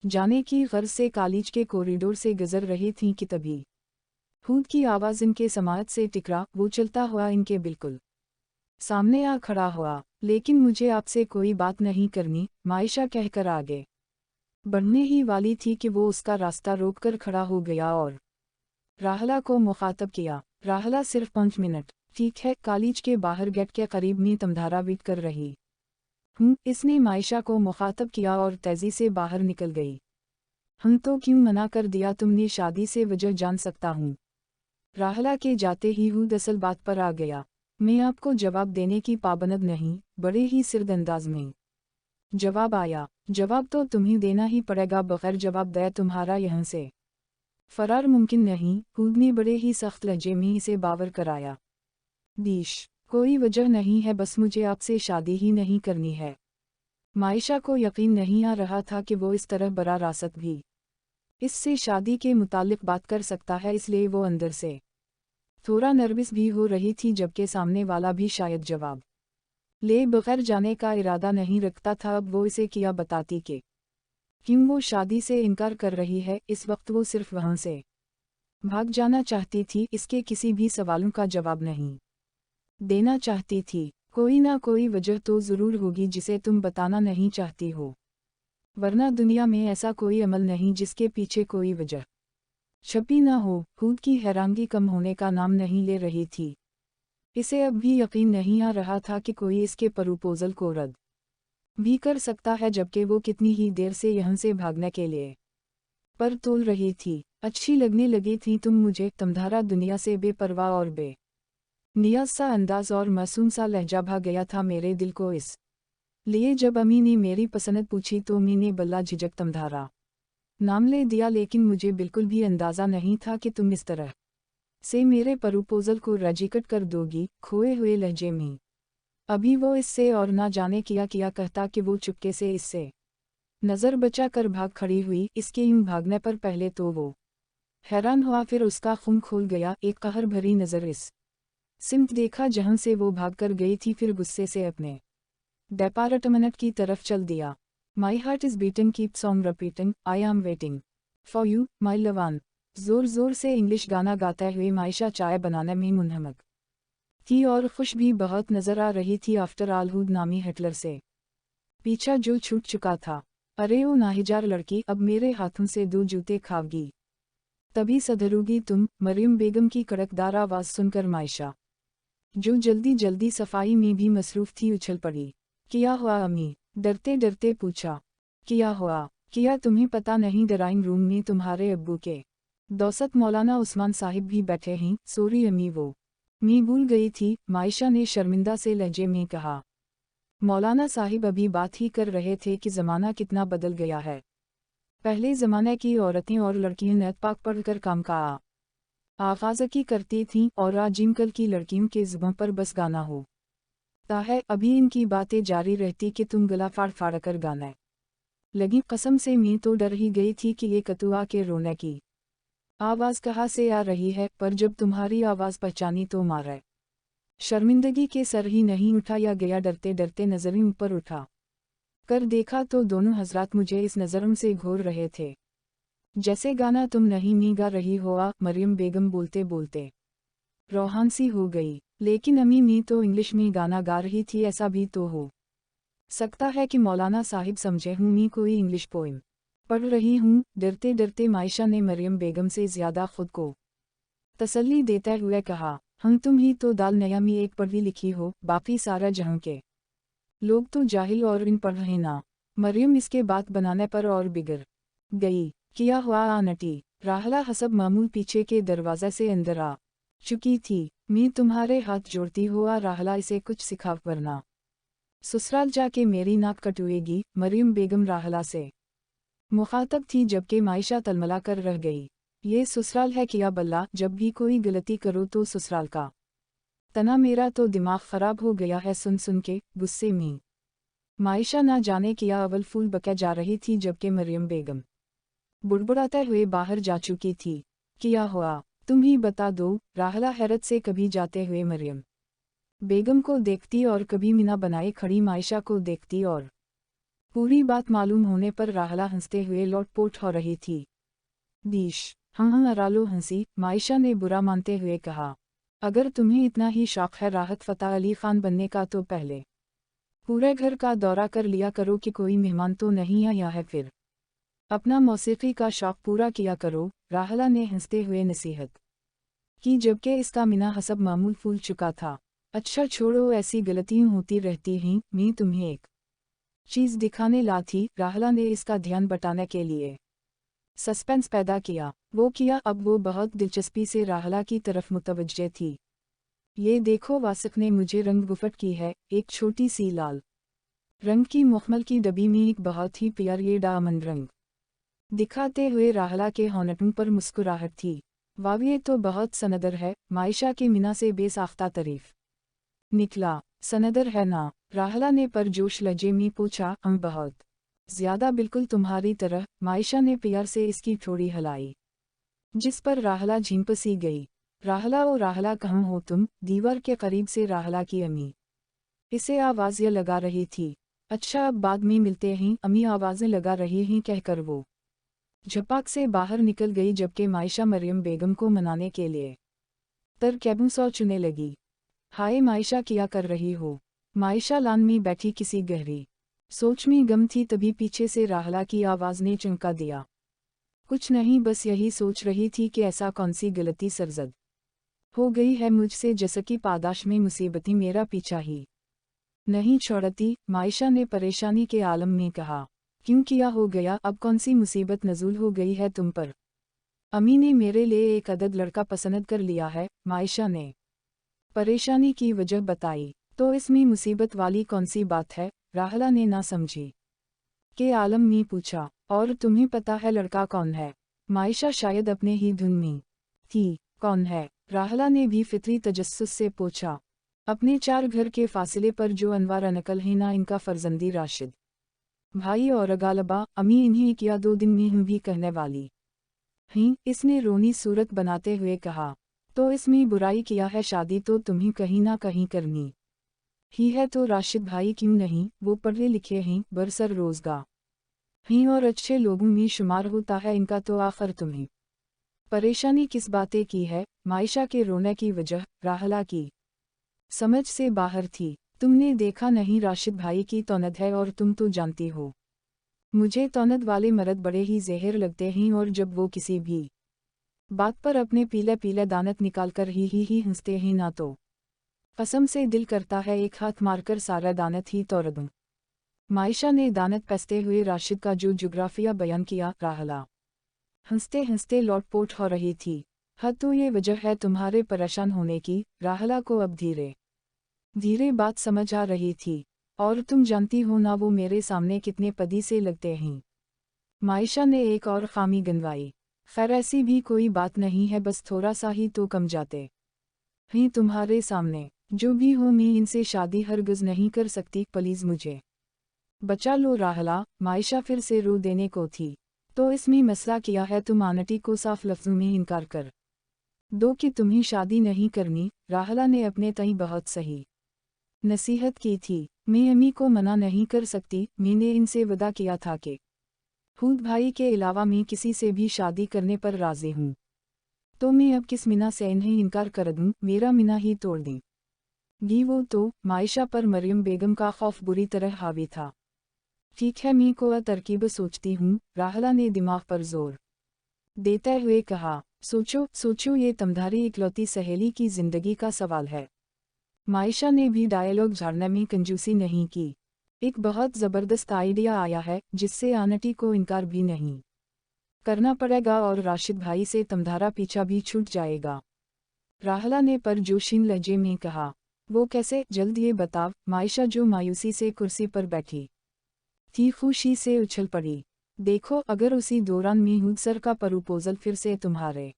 جانے کی غرض سے کالج کے کوریڈور سے گزر رہی تھیں کہ تبھی ہود کی آواز ان کے سماعت سے ٹکرا۔ وہ چلتا ہوا ان کے بالکل سامنے آ کھڑا ہوا۔ لیکن مجھے آپ سے کوئی بات نہیں کرنی، معائشہ کہہ کر آگے بڑھنے ہی والی تھی کہ وہ اس کا راستہ روک کر کھڑا ہو گیا اور راحلہ کو مخاطب کیا۔ راحلہ، صرف 5 منٹ؟ ٹھیک ہے، کالج کے باہر گیٹ کے قریب میں تمہارا ویٹ کر رہی ہوں، اس نے معائشہ کو مخاطب کیا اور تیزی سے باہر نکل گئی۔ تو کیوں منع کر دیا تم نے شادی سے؟ وجہ جان سکتا ہوں؟ راحلہ کے جاتے ہی ہود اصل بات پر آ گیا۔ میں آپ کو جواب دینے کی پابند نہیں، بڑے ہی سرد انداز میں جواب آیا۔ جواب تو تمہیں دینا ہی پڑے گا، بغیر جواب دے تمہارا یہاں سے فرار ممکن نہیں، ہود نے بڑے ہی سخت لہجے میں اسے باور کرایا۔ دیش کوئی وجہ نہیں ہے، بس مجھے آپ سے شادی ہی نہیں کرنی ہے۔ معائشہ کو یقین نہیں آ رہا تھا کہ وہ اس طرح براہ راست بھی اس سے شادی کے متعلق بات کر سکتا ہے، اس لیے وہ اندر سے تھوڑا نروس بھی ہو رہی تھی، جبکہ سامنے والا بھی شاید جواب لے بغیر جانے کا ارادہ نہیں رکھتا تھا۔ اب وہ اسے کیا بتاتی کہ کیوں وہ شادی سے انکار کر رہی ہے۔ اس وقت وہ صرف وہاں سے بھاگ جانا چاہتی تھی، اس کے کسی بھی سوالوں کا جواب نہیں देना चाहती थी। कोई ना कोई वजह तो ज़रूर होगी जिसे तुम बताना नहीं चाहती हो, वरना दुनिया में ऐसा कोई अमल नहीं जिसके पीछे कोई वजह छपी ना हो। खुद की हैरानगी कम होने का नाम नहीं ले रही थी। इसे अब भी यकीन नहीं आ रहा था कि कोई इसके प्रपोजल को रद्द भी कर सकता है, जबकि वो कितनी ही देर से यहाँ से भागने के लिए पर तोल रही थी। अच्छी लगने लगी थी तुम मुझे, तमधारा दुनिया से बेपरवाह और नियाज सा अंदाज और मासूम सा लहजा भा गया था मेरे दिल को। इस लिए जब अम्मी ने मेरी पसंद पूछी तो अम्मी ने बल्ला झिझक तमधारा नाम ले दिया, लेकिन मुझे बिल्कुल भी अंदाज़ा नहीं था कि तुम इस तरह से मेरे प्रपोजल को रजिकट कर दोगी। खोए हुए लहजे में अभी वो इससे और ना जाने किया कहता कि वो चुपके से इससे नज़र बचा कर भाग खड़ी हुई। इसके यूं भागने पर पहले तो वो हैरान हुआ, फिर उसका खून खोल गया। एक कहर भरी नज़र इस सिमत देखा जहां से वो भाग कर गई थी, फिर गुस्से से अपने डिपार्टमेंट की तरफ चल दिया। My heart is beating keeps on repeating, I am waiting for you my Lavan. ज़ोर ज़ोर से इंग्लिश गाना गाते हुए मायशा चाय बनाने में मुनहमक थी और खुश भी बहुत नज़र आ रही थी। आफ्टर ऑल हुड नामी हिटलर से पीछा जो छूट चुका था। अरे ओ नाहिजार लड़की, अब मेरे हाथों से 2 जूते खाओगी तभी सधरोगी तुम। मरियम बेगम की कड़कदार आवाज़ सुनकर मायशा, जो जल्दी जल्दी सफाई में भी मसरूफ़ थी, उछल पड़ी। क्या हुआ अम्मी? डरते डरते पूछा। क्या हुआ? क्या तुम्हें पता नहीं ड्राइंग रूम में तुम्हारे अब्बू के दौसत मौलाना उस्मान साहिब भी बैठे हैं। सॉरी अम्मी, वो मैं भूल गई थी, मायशा ने शर्मिंदा से लहजे में कहा। मौलाना साहिब अभी बात ही कर रहे थे कि ज़माना कितना बदल गया है। पहले ज़माने की औरतें और लड़कियां नेत पाक पढ़कर काम का आगाज़ की करती थीं, और आजकल की लड़कियों के ज़ुबान पर बस गाना हो है। अभी इनकी बातें जारी रहती कि तुम गला फाड़ फाड़ कर गाने लगी। कसम से मैं तो डर ही गई थी कि ये कतुआ के रोने की आवाज़ कहाँ से आ रही है, पर जब तुम्हारी आवाज़ पहचानी तो मारे शर्मिंदगी के सर ही नहीं उठाया गया। डरते डरते नज़रें ऊपर उठा कर देखा तो दोनों हजरात मुझे इस नज़रों से घूर रहे थे जैसे गाना तुम नहीं गा रही हो। मरियम बेगम बोलते बोलते रोहान सी हो गई। लेकिन अम्मी, मैं तो इंग्लिश में गाना गा रही थी। ऐसा भी तो हो सकता है कि मौलाना साहिब समझे हूँ मैं कोई इंग्लिश पोइम पढ़ रही हूँ। डरते डरते मायशा ने मरियम बेगम से ज़्यादा खुद को तसल्ली देते हुए कहा, हम तुम ही तो दाल नया में एक पढ़ी लिखी हो, बाकी सारा जहां के लोग तो जाहिल और इन पढ़ रहे ना। मरियम इसके बात बनाने पर और बिगड़ गई। क्या हुआ आंटी? राहला हसब मामूल पीछे के दरवाजे से अंदर आ चुकी थी। मैं तुम्हारे हाथ जोड़ती हुआ राहला, इसे कुछ सिखाव, वरना ससुराल जाके मेरी नाक कटुएगी। मरियम बेगम राहला से मुखातब थी, जबकि मायशा तलमला कर रह गई। ये ससुराल है क्या बल्ला? जब भी कोई गलती करो तो ससुराल का तना। मेरा तो दिमाग खराब हो गया है सुन सुन के। गुस्से में मायशा ना जाने क्या अवल फूल बके जा रही थी, जबकि मरियम बेगम बुड़बुड़ाते हुए बाहर जा चुकी थी। क्या हुआ? तुम ही बता दो। राहला हैरत से कभी जाते हुए मरियम बेगम को देखती और कभी मीना बनाए खड़ी मायशा को देखती, और पूरी बात मालूम होने पर राहला हंसते हुए लौटपोट हो रही थी। दीश हाँ अरालो हंसी। मायशा ने बुरा मानते हुए कहा, अगर तुम्हें इतना ही शौक है राहत फ़तेह अली ख़ान बनने का तो पहले पूरे घर का दौरा कर लिया करो कि कोई मेहमान तो नहीं आया है, फिर अपना मौसीकी का शौक पूरा किया करो। राहला ने हंसते हुए नसीहत की, जबकि इसका मीना हसब मामूल फूल चुका था। अच्छा छोड़ो, ऐसी गलतियां होती रहती हैं। मैं तुम्हें एक चीज़ दिखाने ला थी। राहला ने इसका ध्यान बटाने के लिए सस्पेंस पैदा किया। वो किया? अब वो बहुत दिलचस्पी से राहला की तरफ मुतवज्जे थी। ये देखो, वासिफ ने मुझे रंग गुफट की है। एक छोटी सी लाल रंग की मुखमल की डब्बी में एक बहुत ही प्यारी डायमंड रंग दिखाते हुए राहला के होंठों पर मुस्कुराहट थी। वाह, ये तो बहुत सनदर है। मायशा के मीना से बेसाख्ता तारीफ निकला। सनदर है ना? राहला ने परजोश लहजे में पूछा। बहुत ज़्यादा, बिल्कुल तुम्हारी तरह। मायशा ने प्यार से इसकी ठोड़ी हिलाई, जिस पर राहला झिंप सी गई। राहला ओ राहला, कहाँ हो तुम? दीवार के करीब से राहला की अम्मी इसे आवाज़ें लगा रही थी। अच्छा, अब बाद में मिलते हैं, अम्मी आवाज़ें लगा रही हैं कहकर वो झपाक से बाहर निकल गई, जबकि मायशा मरियम बेगम को मनाने के लिए तरकीबें सोचने लगी। हाय मायशा, क्या कर रही हो? मायशा लान में बैठी किसी गहरी सोच में गम थी, तभी पीछे से राहला की आवाज़ ने चौंका दिया। कुछ नहीं, बस यही सोच रही थी कि ऐसा कौन सी गलती सरजद हो गई है मुझसे, जैसे कि पादाश में मुसीबती मेरा पीछा ही नहीं छोड़ती। मायशा ने परेशानी के आलम में कहा। क्यों, क्या हो गया? अब कौन सी मुसीबत नज़ूल हो गई है तुम पर? अम्मी ने मेरे लिए एक अदद लड़का पसंद कर लिया है, मायशा ने परेशानी की वजह बताई। तो इसमें मुसीबत वाली कौन सी बात है? राहला ने ना समझी के आलम में पूछा। और तुम्हें पता है लड़का कौन है? मायशा शायद अपने ही धुन में थी। कौन है? राहला ने भी फितरी तजस्सुस से पूछा। अपने 4 घर के फासले पर जो अनवार अनकल है ना, इनका फर्जंदी राशिद भाई और गालबा अम्मी इन्हें 1 या 2 दिन में हम भी कहने वाली ही, इसने रोनी सूरत बनाते हुए कहा। तो इसमें बुराई किया है? शादी तो तुम्हें कहीं ना कहीं करनी ही है, तो राशिद भाई क्यों नहीं? वो पढ़े लिखे हैं, बरसर रोजगार हैं और अच्छे लोगों में शुमार होता है इनका, तो आखिर तुम्हें परेशानी किस बातें की है? मायशा के रोने की वजह राहला की समझ से बाहर थी। तुमने देखा नहीं, राशिद भाई की तौनद है, और तुम तो जानती हो मुझे तौनद वाले मर्द बड़े ही जहर लगते हैं, और जब वो किसी भी बात पर अपने पीले पीले दानत निकालकर ही हंसते हैं ना, तो कसम से दिल करता है एक हाथ मारकर सारा दानत ही तोड़ दूं। मायशा ने दानत पसते हुए राशिद का जो जुग्राफिया बयान किया। राहला हंसते हंसते लौटपोट हो रही थी। हाँ, तो ये वजह है तुम्हारे परेशान होने की? राहला को अब धीरे धीरे बात समझ आ रही थी। और तुम जानती हो ना वो मेरे सामने कितने पदी से लगते हैं। मायशा ने एक और खामी गिनवाई। खैर ऐसी भी कोई बात नहीं है, बस थोड़ा सा ही तो कम जाते हैं तुम्हारे सामने। जो भी हो, मैं इनसे शादी हरगिज़ नहीं कर सकती, प्लीज़ मुझे बचा लो। राहला मायशा फिर से रो देने को थी। तो इसमें मसला किया है? तुम आंटी को साफ लफ्ज़ों में इनकार कर दो कि तुम्हें शादी नहीं करनी। राहला ने अपने तई बहुत सही नसीहत की थी। मैं अम्मी को मना नहीं कर सकती, मैंने इनसे वादा किया था कि खुद भाई के अलावा मैं किसी से भी शादी करने पर राज़ी हूँ। तो मैं अब किस मिना से इन्हें इनकार कर दूँ? मेरा मिना ही तोड़ दें गी वो तो। मायशा पर मरियम बेगम का खौफ बुरी तरह हावी था। ठीक है, मैं को तरकीब सोचती हूँ, राहला ने दिमाग पर जोर देते हुए कहा। सोचो सोचो, ये तुम्हारी इकलौती सहेली की जिंदगी का सवाल है। मायशा ने भी डायलॉग झाड़ने में कंजूसी नहीं की। एक बहुत ज़बरदस्त आइडिया आया है, जिससे आंटी को इनकार भी नहीं करना पड़ेगा, और राशिद भाई से तुम्हारा पीछा भी छूट जाएगा। राहला ने परजोशीन लहजे में कहा। वो कैसे? जल्द ये बताव। मायशा जो मायूसी से कुर्सी पर बैठी थी खुशी से उछल पड़ी। देखो, अगर उसी दौरान मेहूद सर का प्रपोजल फिर से तुम्हारे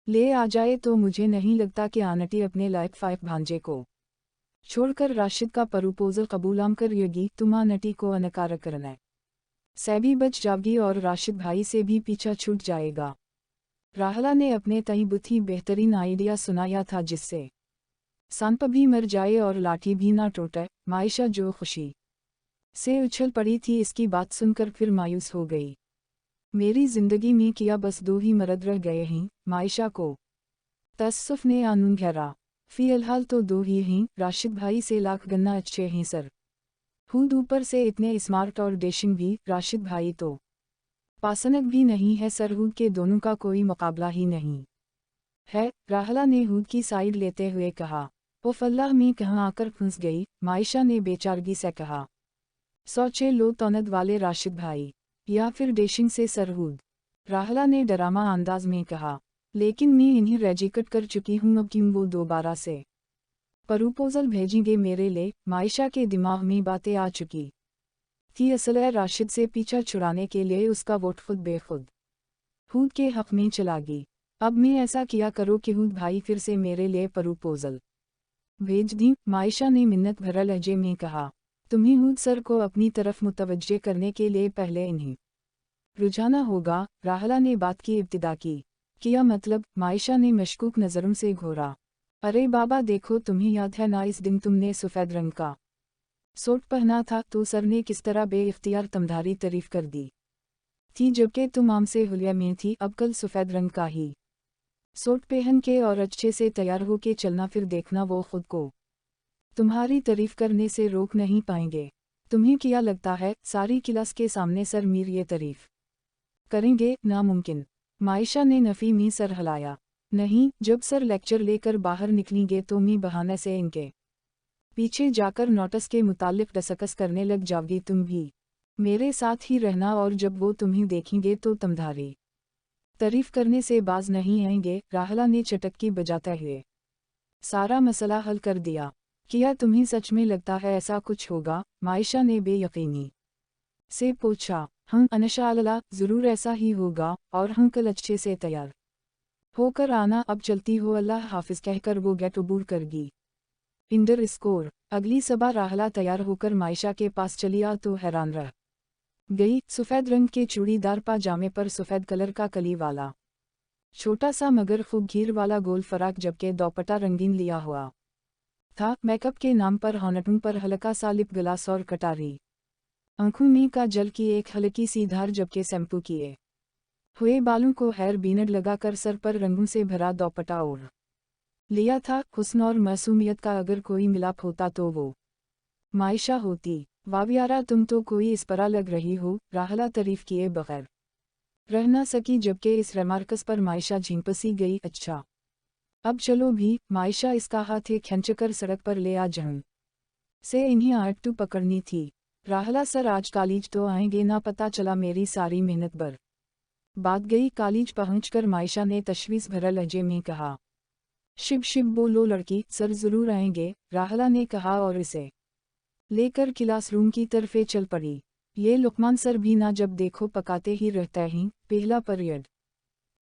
ले आ जाए, तो मुझे नहीं लगता कि आंटी अपने लायक फाइक भांजे को छोड़कर राशिद का प्रपोजल कबूलाम कर येगी। तुम आंटी को अनकार करना से भी बच जाओगी, और राशिद भाई से भी पीछा छूट जाएगा। राहला ने अपने तई बुद्धि बेहतरीन आइडिया सुनाया था, जिससे सांप भी मर जाए और लाठी भी ना टूटे। मायशा जो खुशी से उछल पड़ी थी, इसकी बात सुनकर फिर मायूस हो गई। मेरी जिंदगी में किया बस 2 ही मर्द रह गए हैं, मायशा को तस्सुफ ने आनून घेरा। फिलहाल तो 2 ही हैं, राशिद भाई से लाख गन्ना अच्छे हैं सर। खुद ऊपर से इतने स्मार्ट और डैशिंग भी। राशिद भाई तो पासनक भी नहीं है सर, हुद के दोनों का कोई मुकाबला ही नहीं है। राहला ने हुद की साइड लेते हुए कहा। वो फल्लाह में कहाँ आकर फंस गई? मायशा ने बेचारगी से कहा। सोचे लो, तौनद वाले राशिद भाई या फिर डैशिंग से सरहूद? राहला ने डरामा अंदाज में कहा। लेकिन मैं इन्हें रेजिकट कर चुकी हूँ, अब क्यों वो दोबारा से प्रपोजल भेजेंगे मेरे लिए? मायशा के दिमाग में बातें आ चुकी थी। असल है राशिद से पीछा छुड़ाने के लिए उसका वोट खुद बेखुद हुद के हक में चला गई। अब मैं ऐसा किया करो कि हुद भाई फिर से मेरे लिए प्रपोजल भेज दी। मायशा ने मिन्नत भरा लहजे में कहा। तुम्हें हुद सर को अपनी तरफ मुतवज्जे करने के लिए पहले इन्हें रुझाना होगा। राहला ने बात की इब्तिदा की। क्या मतलब? मायशा ने मशकूक नज़रों से घोरा। अरे बाबा देखो, तुम्हें याद है ना, इस दिन तुमने सफ़ेद रंग का सूट पहना था, तो सर ने किस तरह बेइख्तियार तुम्हारी तारीफ कर दी थी, जबकि तुम आम से हुलिया में थी। अब कल सफ़ेद रंग का ही सूट पहन के और अच्छे से तैयार हो के चलना, फिर देखना वो खुद को तुम्हारी तारीफ करने से रोक नहीं पाएंगे। तुम्हें क्या लगता है सारी क्लास के सामने सर मीर ये तारीफ करेंगे? नामुमकिन। मायशा ने नफ़ी में सर हिलाया। नहीं, जब सर लेक्चर लेकर बाहर निकलेंगे तो मी बहाने से इनके पीछे जाकर नोटिस के मुतालिक डिस्कस करने लग जाओगी। तुम भी मेरे साथ ही रहना और जब वो तुम्हें देखेंगे तो तुम्हारी तारीफ करने से बाज नहीं आएंगे। राहला ने चटक्की बजाते हुए सारा मसला हल कर दिया। क्या तुम्हें सच में लगता है ऐसा कुछ होगा? मायशा ने बेयकीनी से पूछा। हाँ इंशाअल्लाह ज़रूर ऐसा ही होगा, और हम कल अच्छे से तैयार होकर आना। अब चलती हो, अल्लाह हाफिज कहकर वो गेट अबूर कर गई। इंडर स्कोर। अगली सुबह राहला तैयार होकर मायशा के पास चली आ तो हैरान रह गई। सफ़ेद रंग के चूड़ीदार पाजामे पर सफ़ेद कलर का कली वाला छोटा सा मगर खूब घेर वाला गोल फराक, जबकि दोपट्टा रंगीन लिया हुआ था। मेकअप के नाम पर होंठों पर हल्का सा लिप ग्लास और कटारी आंखों में का जल की एक हल्की सी धार, जबकि शैम्पू किए हुए बालों को हेयर बीनर लगाकर सर पर रंगों से भरा दोपट्टा ओढ़ लिया था। हुस्न और मासूमियत का अगर कोई मिलाप होता तो वो मायशा होती। वावियारा तुम तो कोई इस तरह लग रही हो, राहला तारीफ किए बगैर रह ना सकी, जबकि इस रिमार्कस पर मायशा झिंपसी गई। अच्छा अब चलो भी। मायशा इसका हाथ खींचकर सड़क पर ले आ जाऊं से इन्हें आटू पकड़नी थी। राहला सर आज कॉलेज तो आएंगे ना? पता चला मेरी सारी मेहनत बर बात गई। कॉलेज पहुंचकर मायशा ने तशवीश भरा लहजे में कहा। शिव शिव बोलो लड़की, सर जरूर आएंगे, राहला ने कहा और इसे लेकर क्लासरूम की तरफे चल पड़ी। ये लुकमान सर भी ना जब देखो पकाते ही रहते हैं। पहला पीरियड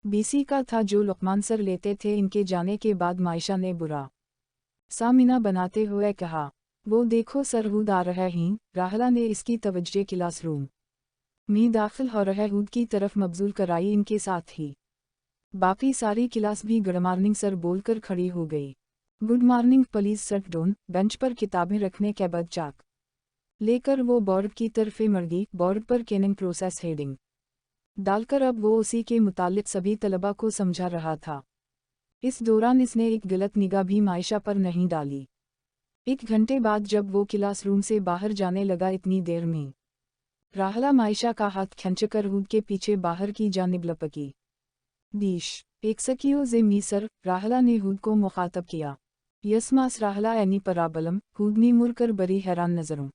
बीसी का था जो लुकमान सर लेते थे। इनके जाने के बाद मायशा ने बुरा सामिना बनाते हुए कहा, वो देखो सर हूद आ रहा हैं। राहला ने इसकी तवज्जो क्लासरूम में दाखिल हो रहे हूद की तरफ मबजूल कराई। इनके साथ ही बाकी सारी क्लास भी गुड मॉर्निंग सर बोलकर खड़ी हो गई। Good morning please shut down. Bench पर किताबें रखने के बाद चाक लेकर वो बोर्ड की तरफ मर गई। बोर्ड पर कैनिंग प्रोसेस हेडिंग डालकर अब वो उसी के मुतालिक सभी तलबा को समझा रहा था। इस दौरान इसने एक गलत निगाह भी मायशा पर नहीं डाली। 1 घंटे बाद जब वो क्लासरूम से बाहर जाने लगा, इतनी देर में राहला मायशा का हाथ खींचकर हूद के पीछे बाहर की जानिब लपकी। दीश एक सकियो जे मी सर, राहला ने हूद को मुखातब किया। यसमास राहला एनी पराबलम। हूद ने मुड़कर बड़ी हैरान नज़रों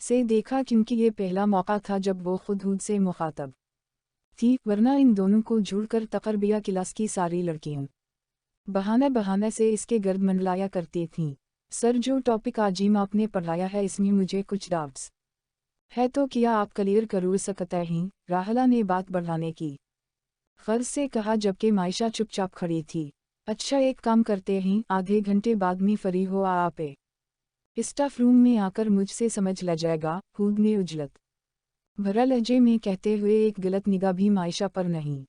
से देखा, क्योंकि ये पहला मौका था जब वो खुद हूद से मुखातब थी, वरना इन दोनों को जोड़कर तकरबिया क्लास की सारी लड़कियां बहाने बहाने से इसके गर्द मंडलाया करती थीं। सर जो टॉपिक आज ही आपने पढ़ाया है इसमें मुझे कुछ डाउट्स है, तो क्या आप क्लियर कर सकते हैं? राहला ने बात बढ़ाने की गर्ज से कहा, जबकि मायशा चुपचाप खड़ी थी। अच्छा एक काम करते हैं, आधे घंटे बाद में फ्री हो आपे स्टाफ रूम में आकर मुझसे समझ ल जाएगा। हूद ने उजलत भरा लहजे में कहते हुए एक गलत निगाह भी मायशा पर नहीं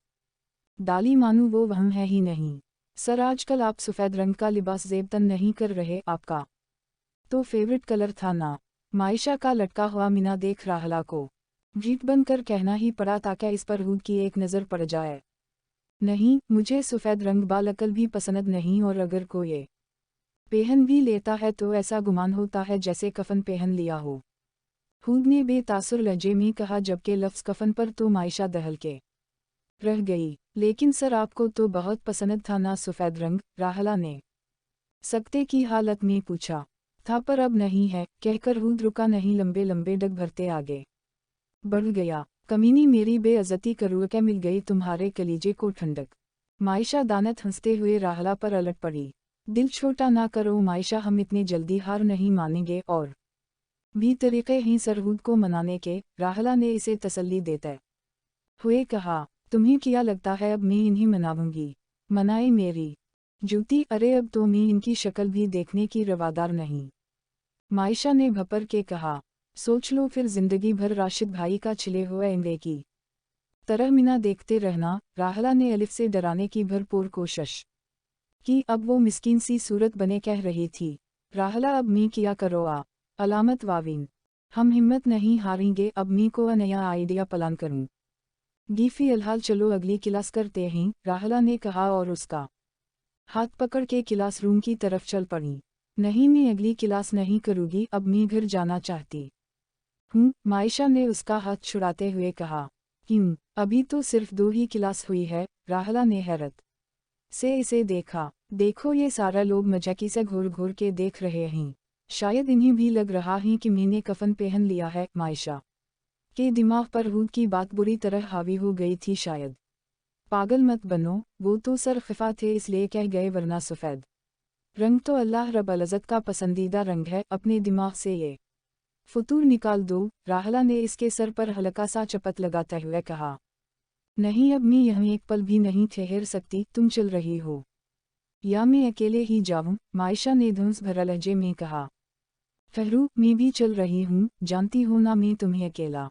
डाली, मानू वो वहम है ही नहीं। सर आजकल आप सफ़ेद रंग का लिबास ज़ेबतन नहीं कर रहे, आपका तो फेवरेट कलर था ना? मायशा का लटका हुआ मीना देख राहला को जीट बनकर कहना ही पड़ा ताकि इस पर हूद की एक नज़र पड़ जाए। नहीं, मुझे सफ़ेद रंग बालकल भी पसंद नहीं, और अगर कोई पहन भी लेता है तो ऐसा गुमान होता है जैसे कफन पहन लिया हो। हूद ने बेतासुर लहजे में कहा, जबकि लफ्ज़ कफन पर तो मायशा दहल के रह गई। लेकिन सर आपको तो बहुत पसंद था ना सफ़ेद रंग? राहला ने सकते की हालत में पूछा। था पर अब नहीं है, कहकर हूद रुका नहीं, लंबे लंबे डग भरते आगे बढ़ गया। कमीनी मेरी बेइज्जती करूँ के मिल गई तुम्हारे कलीजे को ठंडक। मायशा दानत हंसते हुए राहला पर अलट पड़ी। दिल छोटा ना करो मायशा, हम इतनी जल्दी हार नहीं मानेंगे, और भी तरीक़े हैं सर हूद को मनाने के। राहला ने इसे तसल्ली देते हुए कहा, तुम्हें क्या लगता है अब मैं इन्हें मनाऊंगी? मनाए मेरी जूती। अरे अब तो मैं इनकी शक्ल भी देखने की रवादार नहीं, मायशा ने भपर के कहा। सोच लो फिर जिंदगी भर राशिद भाई का छिले हुए इंडे की तरह मीना देखते रहना। राहला ने अलिफ से डराने की भरपूर कोशिश की। अब वो मिस्कीन सी सूरत बने कह रही थी, राहला अब मी किया करो अलामत वाविन, हम हिम्मत नहीं हारेंगे, अब मी को नया आइडिया प्लान करूं। गीफी अलहाल चलो अगली क्लास करते हैं, राहला ने कहा और उसका हाथ पकड़ के क्लास रूम की तरफ चल पड़ी। नहीं, मैं अगली क्लास नहीं करूँगी, अब मैं घर जाना चाहती हूँ, मायशा ने उसका हाथ छुड़ाते हुए कहा। क्यों, अभी तो सिर्फ 2 ही क्लास हुई है, राहला ने हैरत से इसे देखा। देखो, ये सारा लोग मजाकी से घूर घूर के देख रहे हैं, शायद इन्हें भी लग रहा है कि मैंने कफन पहन लिया है। मायशा के दिमाग पर हुद की बात बुरी तरह हावी हो गई थी। शायद पागल मत बनो, वो तो सर खिफा थे इसलिए कह गए, वरना सफ़ेद रंग तो अल्लाह रब्बुल इज़्ज़त का पसंदीदा रंग है, अपने दिमाग से ये फतूर निकाल दो। राहला ने इसके सर पर हल्का सा चपत लगाते हुए कहा। नहीं, अब मैं यहाँ एक पल भी नहीं ठहर सकती, तुम चल रही हो या मैं अकेले ही जाऊँ, मायशा ने धुंस भरा लहजे में कहा। फहरू, मैं भी चल रही हूँ, जानती हो ना मैं तुम्हें अकेला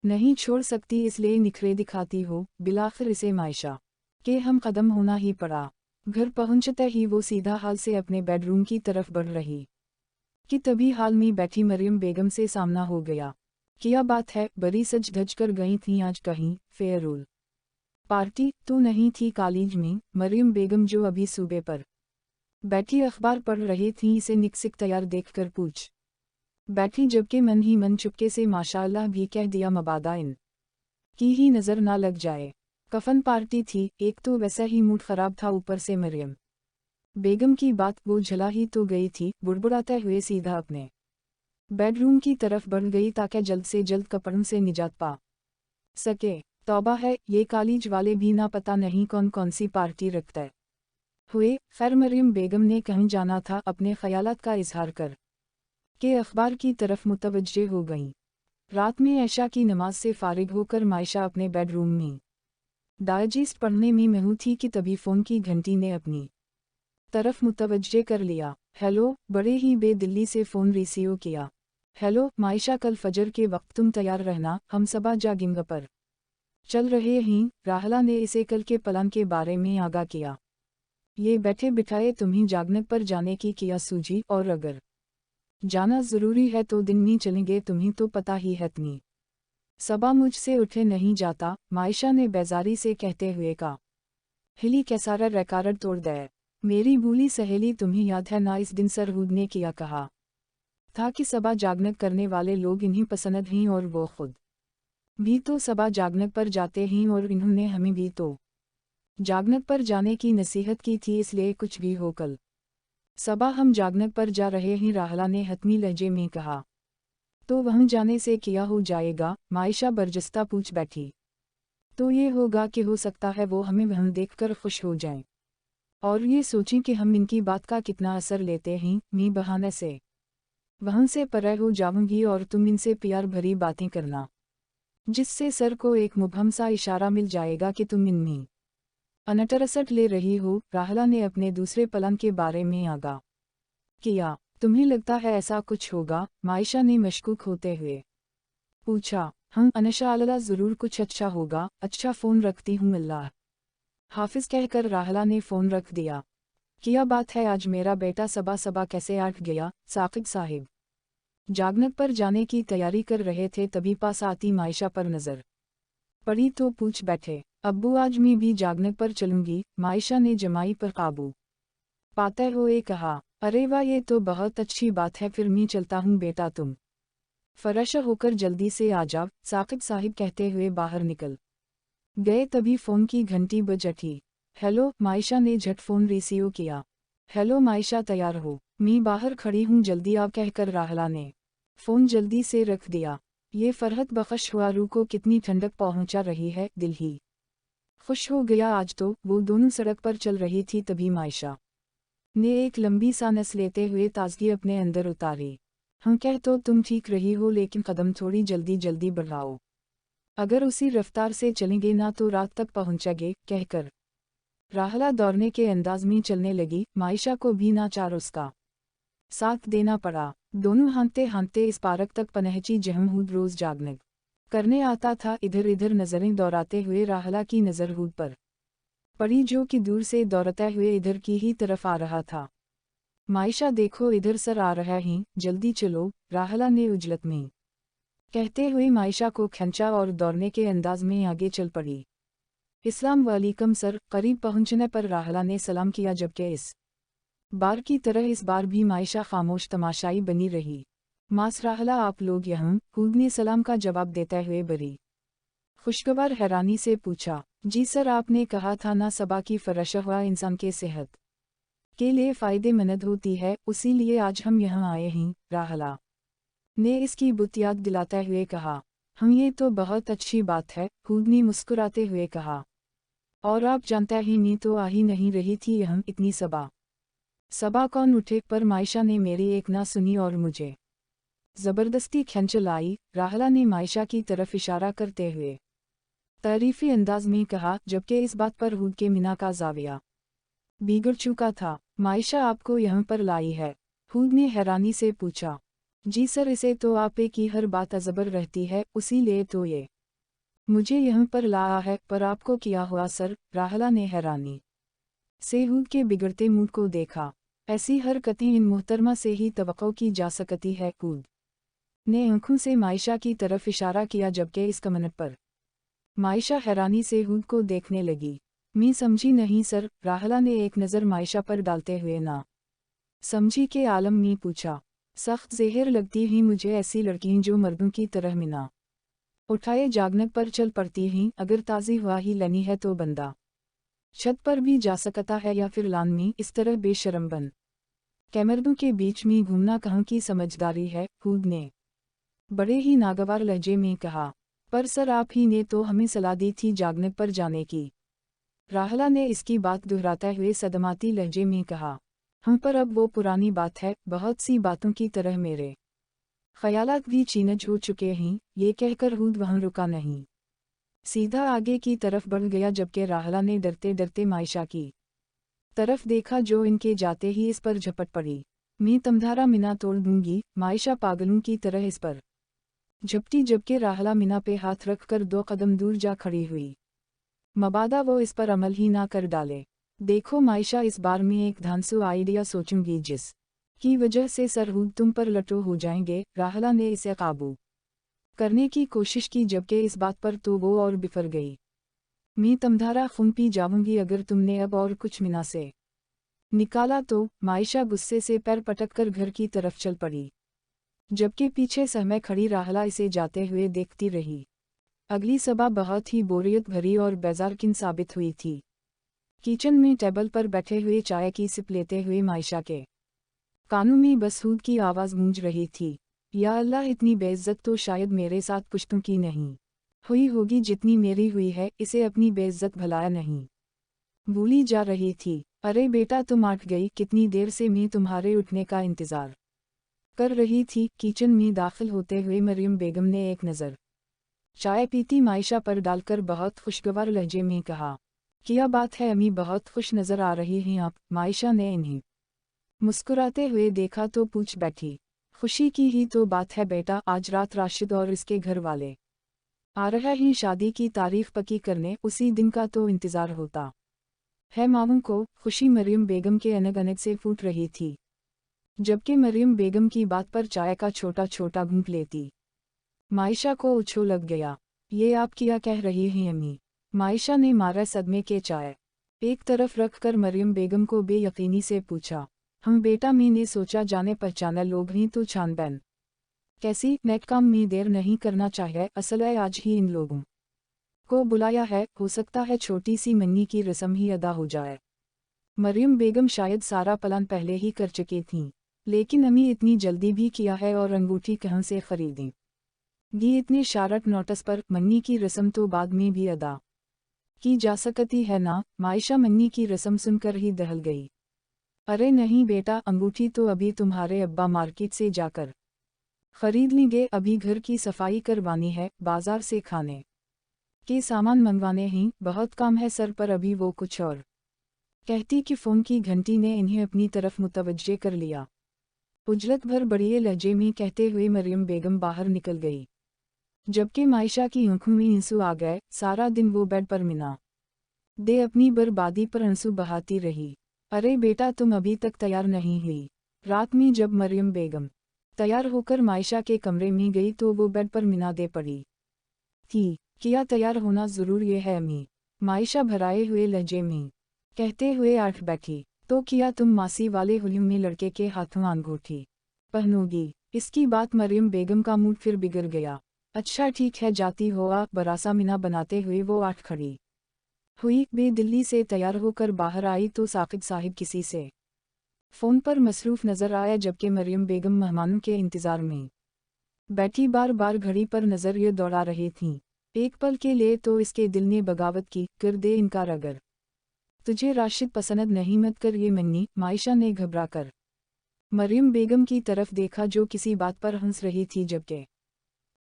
नहीं छोड़ सकती, इसलिए निखरे दिखाती हो। बिलाखिर इसे मायशा के हम कदम होना ही पड़ा। घर पहुंचते ही वो सीधा हाल से अपने बेडरूम की तरफ बढ़ रही कि तभी हाल में बैठी मरियम बेगम से सामना हो गया। क्या बात है, बड़ी सज धज कर गई थी आज कहीं फेयरवेल पार्टी तो नहीं थी कॉलेज में? मरियम बेगम जो अभी सूबे पर बैठी अखबार पढ़ रही थी, इसे निकसिक तैयार देखकर पूछ बैठी, जबकि मन ही मन चुपके से माशाअल्लाह भी कह दिया, मबादा इन की ही नज़र ना लग जाए। कफन पार्टी थी, एक तो वैसा ही मूड खराब था, ऊपर से मरियम बेगम की बात वो झला ही तो गई थी। बुड़बुड़ाते हुए सीधा अपने बेडरूम की तरफ बढ़ गई ताकि जल्द से जल्द कपड़ों से निजात पा सके। तौबा है, ये कॉलेज वाले भी ना पता नहीं कौन कौन सी पार्टी रखते हुए। खैर, मरियम बेगम ने कहीं जाना था, अपने ख्यालात का इजहार कर के अखबार की तरफ मुतवज्जे हो गईं। रात में ऐशा की नमाज से फारिग होकर मायशा अपने बेडरूम में डाइजेस्ट पढ़ने में महू थी कि तभी फ़ोन की घंटी ने अपनी तरफ मुतवज्जे कर लिया। हेलो, बड़े ही बेदिल्ली से फ़ोन रिसीव किया। हेलो मायशा, कल फजर के वक्त तुम तैयार रहना, हम सबा जागिंग पर चल रहे हैं। राहला ने इसे कल के प्लान के बारे में आगाह किया। ये बैठे बिठाए तुम्हें जागने पर जाने की किया सूझी, और अगर जाना ज़रूरी है तो दिन में चलेंगे, तुम्हें तो पता ही है इतनी सबा मुझसे उठे नहीं जाता, मायशा ने बेजारी से कहते हुए कहा। हिली कैसारा रेकार्ड तोड़ दे, मेरी भूली सहेली, तुम्हें याद है ना, इस दिन सरहूद ने किया कहा था कि सबा जागनक करने वाले लोग इन्हीं पसंद हैं, और वो खुद भी तो सबा जागनक पर जाते हैं, और इन्होंने हमें भी तो जागनक पर जाने की नसीहत की थी, इसलिए कुछ भी हो कल सबा हम जागनक पर जा रहे हैं, राहला ने हतमी लहजे में कहा। तो वहाँ जाने से क्या हो जाएगा? मायशा बरजस्ता पूछ बैठी। तो ये होगा कि हो सकता है वो हमें वहाँ देखकर खुश हो जाएं, और ये सोचें कि हम इनकी बात का कितना असर लेते हैं। मैं बहाने से वहाँ से परे हो जाऊंगी और तुम इनसे प्यार भरी बातें करना, जिससे सर को एक मुबहम सा इशारा मिल जाएगा कि तुम इनमें अनटरसट ले रही हो। राहला ने अपने दूसरे प्लान के बारे में आगाह किया। तुम्हें लगता है ऐसा कुछ होगा? मायशा ने मशकूक होते हुए पूछा। हम इंशाअल्लाह ज़रूर कुछ अच्छा होगा। अच्छा, फ़ोन रखती हूँ, अल्लाह हाफिज़ कहकर राहला ने फ़ोन रख दिया। क्या बात है, आज मेरा बेटा सबा सबा कैसे आठ गया? साकिब साहिब जागनक पर जाने की तैयारी कर रहे थे, तभी पास आती मायशा पर नज़र पड़ी तो पूछ बैठे। अब्बू, आज मैं भी जागनक पर चलूंगी। मायशा ने जमाई पर काबू पाते हुए कहा। अरे वाह, ये तो बहुत अच्छी बात है, फिर मैं चलता हूँ बेटा, तुम फरश होकर जल्दी से आ जाओ, साकिब साहिब कहते हुए बाहर निकल गए। तभी फ़ोन की घंटी बज उठी। हेलो, मायशा ने झट फ़ोन रिसीव किया। हेलो मायशा, तैयार हो? मैं बाहर खड़ी हूँ, जल्दी आओ, कहकर राहला ने फ़ोन जल्दी से रख दिया। ये फरहत बख्श हुआ, रूह को कितनी ठंडक पहुँचा रही है, दिल ही खुश हो गया आज तो। वो दोनों सड़क पर चल रही थी, तभी मायशा ने एक लंबी सांस लेते हुए ताजगी अपने अंदर उतारी। हाँ, कह तो तुम ठीक रही हो, लेकिन कदम थोड़ी जल्दी जल्दी बढ़ाओ, अगर उसी रफ्तार से चलेंगे ना तो रात तक पहुंचेंगे, कहकर राहला दौड़ने के अंदाज में चलने लगी। मायशा को भी नाचार उसका साथ देना पड़ा। दोनों हांते हांते इस पार्क तक पहुंची जहां हुद रोज जागनक करने आता था। इधर इधर नजरें दौड़ाते हुए राहला की नज़र हुद पर पड़ी, जो कि दूर से दौड़ते हुए इधर की ही तरफ आ रहा था। मायशा, देखो इधर सर आ रहा है, जल्दी चलो, राहला ने उजलत में कहते हुए मायशा को खींचा और दौड़ने के अंदाज में आगे चल पड़ी। अस्सलाम वालेकुम सर। करीब पहुंचने पर राहला ने सलाम किया, जबकि इस बार की तरह इस बार भी मायशा खामोश तमाशाई बनी रही। मास राहला, आप लोग यहाँ? हूद ने सलाम का जवाब देते हुए बड़ी खुशगवार हैरानी से पूछा। जी सर, आपने कहा था ना सबा की फरश हुआ इंसान के सेहत के लिए फ़ायदेमंद होती है, उसी लिए आज हम यहाँ आए हैं, राहला ने इसकी बुनियाद दिलाते हुए कहा। ये तो बहुत अच्छी बात है, हूद ने मुस्कुराते हुए कहा। और आप जानते ही नहीं तो आ ही नहीं रही थी यहाँ इतनी सबा। सबा कौन? उठे पर मायशा ने मेरी एक ना सुनी और मुझे ज़बरदस्ती खींच लाई, राहला ने मायशा की तरफ इशारा करते हुए तारीफी अंदाज में कहा, जबकि इस बात पर हूद के मिना का जाविया बिगड़ चुका था। मायशा आपको यहाँ पर लाई है? हूद ने हैरानी से पूछा। जी सर, इसे तो आपे की हर बात अजबर रहती है, उसी लिए तो ये मुझे यहाँ पर लाया है। पर आपको किया हुआ सर? राहला ने हैरानी से हूद के बिगड़ते मूड को देखा। ऐसी हरकतें इन मोहतरमा से ही तवक्को की जा सकती है। हूद ने आंखों से मायशा की तरफ इशारा किया, जबकि इस कमनत पर मायशा हैरानी से हूद को देखने लगी। मैं समझी नहीं सर, राहला ने एक नज़र मायशा पर डालते हुए ना समझी के आलम में पूछा। सख्त ज़हर लगती ही मुझे ऐसी लड़कियां जो मर्दों की तरह मिना उठाए जागने पर चल पड़ती हैं। अगर ताज़ी हवा ही लेनी है तो बंदा छत पर भी जा सकता है, या फिर लान में इस तरह बेशरम बन के मर्दों के बीच में घूमना कहाँ की समझदारी है? हूद ने बड़े ही नागवार लहजे में कहा। पर सर, आप ही ने तो हमें सलाह दी थी जागने पर जाने की। राहला ने इसकी बात दोहराते हुए सदमाती लहजे में कहा। हम पर अब वो पुरानी बात है, बहुत सी बातों की तरह मेरे ख्यालात भी चीनज हो चुके हैं। ये कहकर हूद वहाँ रुका नहीं, सीधा आगे की तरफ बढ़ गया, जबकि राहला ने डरते डरते मायशा की तरफ देखा, जो इनके जाते ही इस पर झपट पड़ी। मैं तमधारा मिना तोड़ दूंगी, मायशा पागलों की तरह इस पर झपटी, जबकि राहला मिना पे हाथ रखकर 2 कदम दूर जा खड़ी हुई। मबादा वो इस पर अमल ही ना कर डाले। देखो मायशा, इस बार मैं एक धांसू आइडिया सोचूंगी जिस की वजह से सर हूद तुम पर लटो हो जाएंगे। राहला ने इसे काबू करने की कोशिश की, जबकि इस बात पर तो वो और बिफर गई। मैं तमधारा खून पी जाऊंगी अगर तुमने अब और कुछ मिना से निकाला तो। मायशा गुस्से से पैर पटक कर घर की तरफ चल पड़ी, जबकि पीछे सहमे खड़ी राहला इसे जाते हुए देखती रही। अगली सबा बहुत ही बोरियत भरी और बेजारकिन साबित हुई थी। किचन में टेबल पर बैठे हुए चाय की सिप लेते हुए मायशा के कानों में बस हूद की आवाज़ गूंज रही थी। या अल्लाह, इतनी बेइज्जत तो शायद मेरे साथ पुश्तों की नहीं हुई होगी जितनी मेरी हुई है। इसे अपनी बेइज्जत भलाया नहीं भूली जा रही थी। अरे बेटा, तुम आठ गई? कितनी देर से मैं तुम्हारे उठने का इंतज़ार कर रही थी। किचन में दाखिल होते हुए मरियम बेगम ने एक नज़र चाय पीती मायशा पर डालकर बहुत खुशगवार लहजे में कहा। क्या बात है अम्मी, बहुत खुश नज़र आ रही हैं आप। मायशा ने इन्हें मुस्कुराते हुए देखा तो पूछ बैठी। खुशी की ही तो बात है बेटा, आज रात राशिद और इसके घर वाले आ रहे हैं शादी की तारीख पक्की करने, उसी दिन का तो इंतज़ार होता है मामू को। खुशी मरियम बेगम के अनग अनग से फूट रही थी, जबकि मरियम बेगम की बात पर चाय का छोटा छोटा घूंट लेती मायशा को उछो लग गया। ये आप क्या कह रही हैं अम्मी? मायशा ने मारा सदमे के चाय एक तरफ रखकर मरियम बेगम को बेयकीनी से पूछा। हम बेटा, मैंने सोचा जाने पहचाने लोग ही तो छानबैन कैसी नेक काम में देर नहीं करना चाहिए। असल है आज ही इन लोगों को बुलाया है, हो सकता है छोटी सी मन्नी की रस्म ही अदा हो जाए। मरियम बेगम शायद सारा प्लान पहले ही कर चुकी थीं, लेकिन अम्मी इतनी जल्दी भी किया है और अंगूठी कहाँ से खरीदी? ये इतने शार्ट नोटिस पर? मन्नी की रस्म तो बाद में भी अदा की जा सकती है ना? मायशा मन्नी की रस्म सुनकर ही दहल गई। अरे नहीं बेटा, अंगूठी तो अभी तुम्हारे अब्बा मार्केट से जाकर खरीद लेंगे। अभी घर की सफाई करवानी है, बाजार से खाने के सामान मंगवाने हैं, बहुत काम है सर पर अभी वो कुछ और कहती कि फ़ोन की घंटी ने इन्हें अपनी तरफ मुतवज्जे कर लिया। उजलत भर बड़िए लहजे में कहते हुए मरियम बेगम बाहर निकल गई, जबकि मायशा की आंखों में आंसू आ गए। सारा दिन वो बेड पर मिना दे अपनी बर्बादी पर आंसू बहाती रही। अरे बेटा, तुम अभी तक तैयार नहीं हुई? रात में जब मरियम बेगम तैयार होकर मायशा के कमरे में गई तो वो बेड पर मिनादे पड़ी थी। किया तैयार होना ज़रूर ये है अम्मी, मायशा भराए हुए लहजे में कहते हुए आठ बैठी। तो किया तुम मासी वाले हुलिम में लड़के के हाथों अंगूठी पहनोगी? इसकी बात मरियम बेगम का मूड फिर बिगड़ गया। अच्छा ठीक है जाती हो आप, बरासा मिना बनाते हुए वो आठ खड़ी हुई। वे दिल्ली से तैयार होकर बाहर आई तो साकिब साहिब किसी से फ़ोन पर मसरूफ़ नज़र आया, जबकि मरियम बेगम मेहमानों के इंतज़ार में बैठी बार बार घड़ी पर नज़र ये दौड़ा रही थीं। एक पल के लिए तो इसके दिल ने बगावत की, कर दे इनकार अगर तुझे राशिद पसंद नहीं मत कर ये मन्नी। मायशा ने घबरा कर मरियम बेगम की तरफ देखा जो किसी बात पर हंस रही थी, जबकि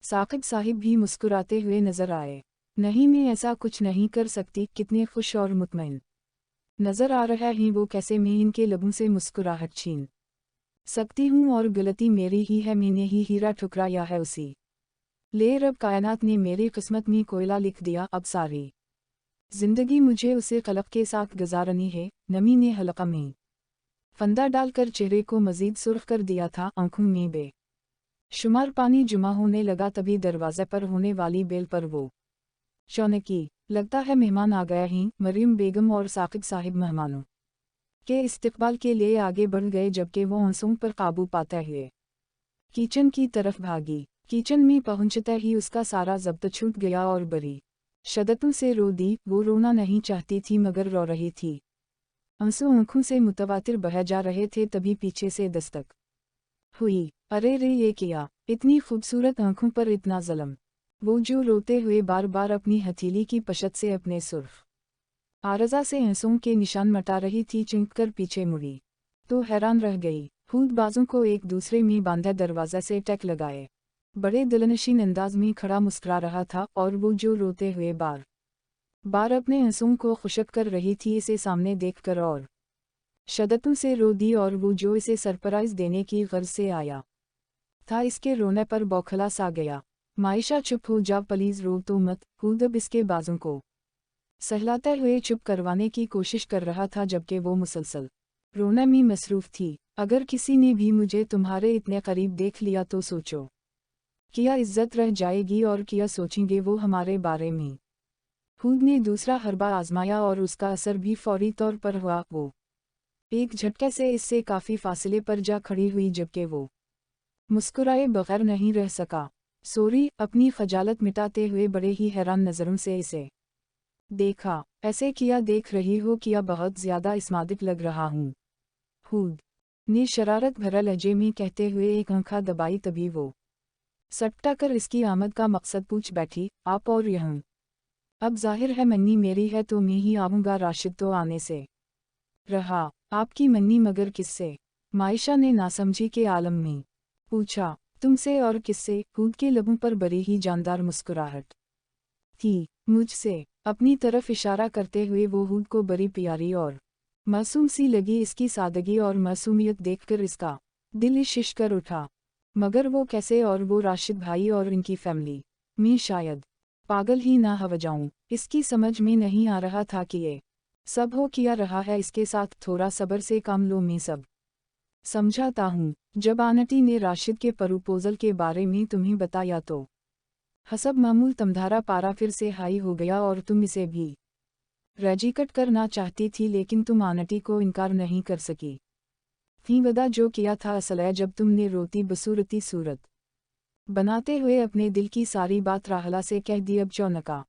साकिब साहिब भी मुस्कुराते हुए नजर आए। नहीं मैं ऐसा कुछ नहीं कर सकती, कितने खुश और मुतमईन नजर आ रहा है वो, कैसे मैं इनके लबों से मुस्कुराहट छीन सकती हूँ, और गलती मेरी ही है, मैंने ही हीरा ठुकराया है उसी ले रब कायनात ने मेरी किस्मत में कोयला लिख दिया, अब सारी जिंदगी मुझे उसे कलक के साथ गुजारनी है। नमी ने हलका में फंदा डालकर चेहरे को मजीद सुर्ख कर दिया था, आंखों में शुमार पानी जुमा होने लगा। तभी दरवाजे पर होने वाली बेल पर वो चौनकी, लगता है मेहमान आ गया ही। मरियम बेगम और साकिब साहिब मेहमानों के इस्तकबाल के लिए आगे बढ़ गए, जबकि वो आंसुओं पर काबू पाते हुए किचन की तरफ भागी। किचन में पहुंचते ही उसका सारा ज़ब्त छूट गया और बड़ी शदतों से रो दी। वो रोना नहीं चाहती थी मगर रो रही थी, आंसू आंखों से मुतवातिर बह जा रहे थे। तभी पीछे से दस्तक हुई। अरे रे ये किया, इतनी खूबसूरत आंखों पर इतना ज़ुल्म। वो जो रोते हुए बार बार अपनी हथेली की पशत से अपने सुर्ख आरज़ा से आंसुओं के निशान मटा रही थी, चिंक कर पीछे मुड़ी तो हैरान रह गई। खुद बाजों को एक दूसरे में बांधे दरवाजे से टैक लगाए बड़े दिलनशीन अंदाज में खड़ा मुस्कुरा रहा था, और वो जो रोते हुए बार बार अपने आंसुओं को खुशक कर रही थी, इसे सामने देखकर और शदतों से रो दी। और वो जो इसे सरप्राइज देने की गर्ज से आया था, इसके रोने पर बौखला सा गया। मायशा चुप हो जा प्लीज, रो तो मत। खुद अब इसके बाजों को सहलाते हुए चुप करवाने की कोशिश कर रहा था, जबकि वो मुसलसल रोने में मसरूफ़ थी। अगर किसी ने भी मुझे तुम्हारे इतने करीब देख लिया तो सोचो किया इज्जत रह जाएगी, और किया सोचेंगे वो हमारे बारे में। खुद ने दूसरा हरबा आजमाया और उसका असर भी फौरी तौर पर हुआ। वो एक झटके से इससे काफ़ी फासले पर जा खड़ी हुई, जबकि वो मुस्कुराए बगैर नहीं रह सका। सोरी, अपनी खजालत मिटाते हुए बड़े ही हैरान नज़रों से इसे देखा। ऐसे किया देख रही हो, किया बहुत ज़्यादा इस्मादिक लग रहा हूँ, खुद ने शरारत भरा लहजे में कहते हुए एक आंखा दबाई। तभी वो सटका कर इसकी आमद का मकसद पूछ बैठी, आप और यहाँ? अब जाहिर है मन्नी मेरी है तो मैं ही आऊँगा, राशिद तो आने से रहा। आपकी मन्नी मगर किससे? मायशा ने नासमझी के आलम में पूछा। तुमसे और किससे? खुद के लबों पर बड़ी ही जानदार मुस्कुराहट थी। मुझसे, अपनी तरफ इशारा करते हुए वो हुद को बड़ी प्यारी और मासूम सी लगी। इसकी सादगी और मासूमियत देखकर इसका दिल इश्क कर उठा। मगर वो कैसे? और वो राशिद भाई और इनकी फैमिली मैं शायद पागल ही ना हो जाऊं। इसकी समझ में नहीं आ रहा था कि ये सब हो किया रहा है इसके साथ। थोड़ा सब्र से काम लो, मैं सब समझाता हूँ। जब आंटी ने राशिद के प्रपोजल के बारे में तुम्हें बताया तो हसब मामूल तुम्हारा पारा फिर से हाई हो गया, और तुम इसे भी रजीकट करना चाहती थी, लेकिन तुम आंटी को इनकार नहीं कर सकी थी। वदा जो किया था असल है, जब तुमने रोती बसूरती सूरत बनाते हुए अपने दिल की सारी बात राहला से कह दी। अब चौनका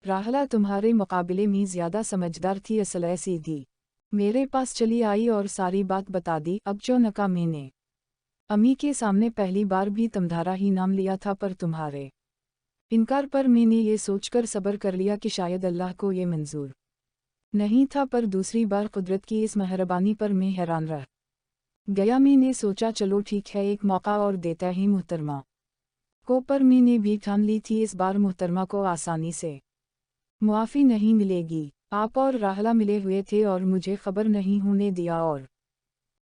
राहला तुम्हारे मुकाबले में ज़्यादा समझदार थी, असल है सीधी मेरे पास चली आई और सारी बात बता दी। अब चौनका मैंने अम्मी के सामने पहली बार भी तुम्हारा ही नाम लिया था, पर तुम्हारे इनकार पर मैंने ये सोचकर सब्र कर लिया कि शायद अल्लाह को ये मंजूर नहीं था। पर दूसरी बार कुदरत की इस मेहरबानी पर मैं हैरान रह गया। मैंने सोचा चलो ठीक है, एक मौका और देता ही मुहतरमा को। पर मैंने भी ठान ली थी इस बार मुहतरमा को आसानी से मुआफ़ी नहीं मिलेगी। आप और राहला मिले हुए थे और मुझे खबर नहीं होने दिया, और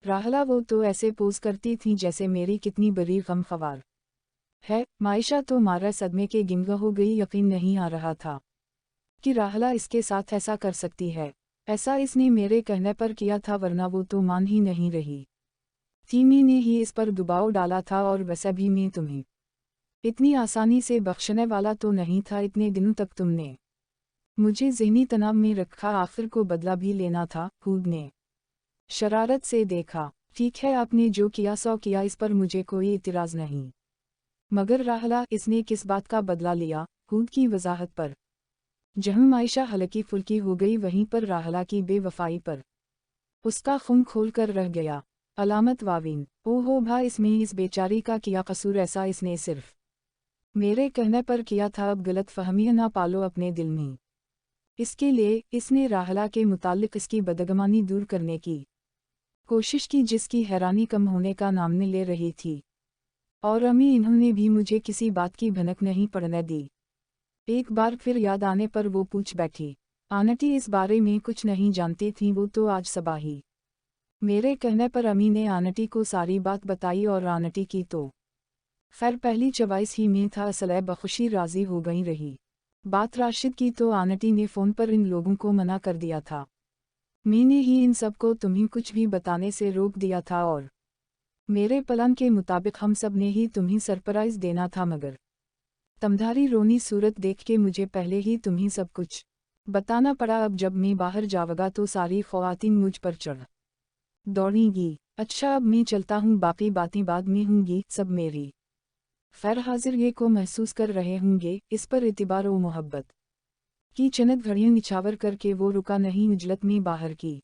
राहला वो तो ऐसे पोज करती थी जैसे मेरी कितनी बड़ी गमख्वार है। मायशा तो मारा सदमे के गिमगा हो गई। यकीन नहीं आ रहा था कि राहला इसके साथ ऐसा कर सकती है। ऐसा इसने मेरे कहने पर किया था, वरना वो तो मान ही नहीं रही थी, मैंने ही इस पर दबाव डाला था, और वैसे भी मैं तुम्हें इतनी आसानी से बख्शने वाला तो नहीं था। इतने दिनों तक तुमने मुझे ज़हनी तनाव में रखा, आखिर को बदला भी लेना था। खूब ने शरारत से देखा। ठीक है, आपने जो किया सो किया, इस पर मुझे कोई इतराज़ नहीं, मगर राहला, इसने किस बात का बदला लिया? खूब की वजाहत पर जहाँ आयशा हल्की फुल्की हो गई, वहीं पर राहला की बेवफाई पर उसका खून खोल कर रह गया। अलामत वाविन, ओहो भा, इसमें इस बेचारी का किया कसूर? ऐसा इसने सिर्फ मेरे कहने पर किया था। अब गलत फहमी ना पालो अपने दिल में। इसके लिए इसने राहला के मुतालिक इसकी बदगमानी दूर करने की कोशिश की, जिसकी हैरानी कम होने का नाम नहीं ले रही थी। और अम्मी, इन्होंने भी मुझे किसी बात की भनक नहीं पड़ने दी। एक बार फिर याद आने पर वो पूछ बैठी, आंटी इस बारे में कुछ नहीं जानती थी, वो तो आज सुबह ही मेरे कहने पर अम्मी ने आंटी को सारी बात बताई, और आंटी की तो खैर पहली चवाइस ही में था, असले बखुशी राजी हो गई रही। बात राशिद की तो आंटी ने फ़ोन पर इन लोगों को मना कर दिया था। मैंने ही इन सबको तुम्हें कुछ भी बताने से रोक दिया था, और मेरे प्लान के मुताबिक हम सब ने ही तुम्हें सरप्राइज़ देना था, मगर तुम्हारी रोनी सूरत देख के मुझे पहले ही तुम्हें सब कुछ बताना पड़ा। अब जब मैं बाहर जावगा तो सारी ख्वातीन मुझ पर चढ़ दौड़ेंगी। अच्छा, अब मैं चलता हूँ, बाकी बातें बाद में होंगी। सब मेरी खैर हाजिर ये को महसूस कर रहे होंगे। इस पर इतिबार व मोहब्बत की चनक घड़ियाँ निछावर करके वो रुका नहीं, उजलत में बाहर की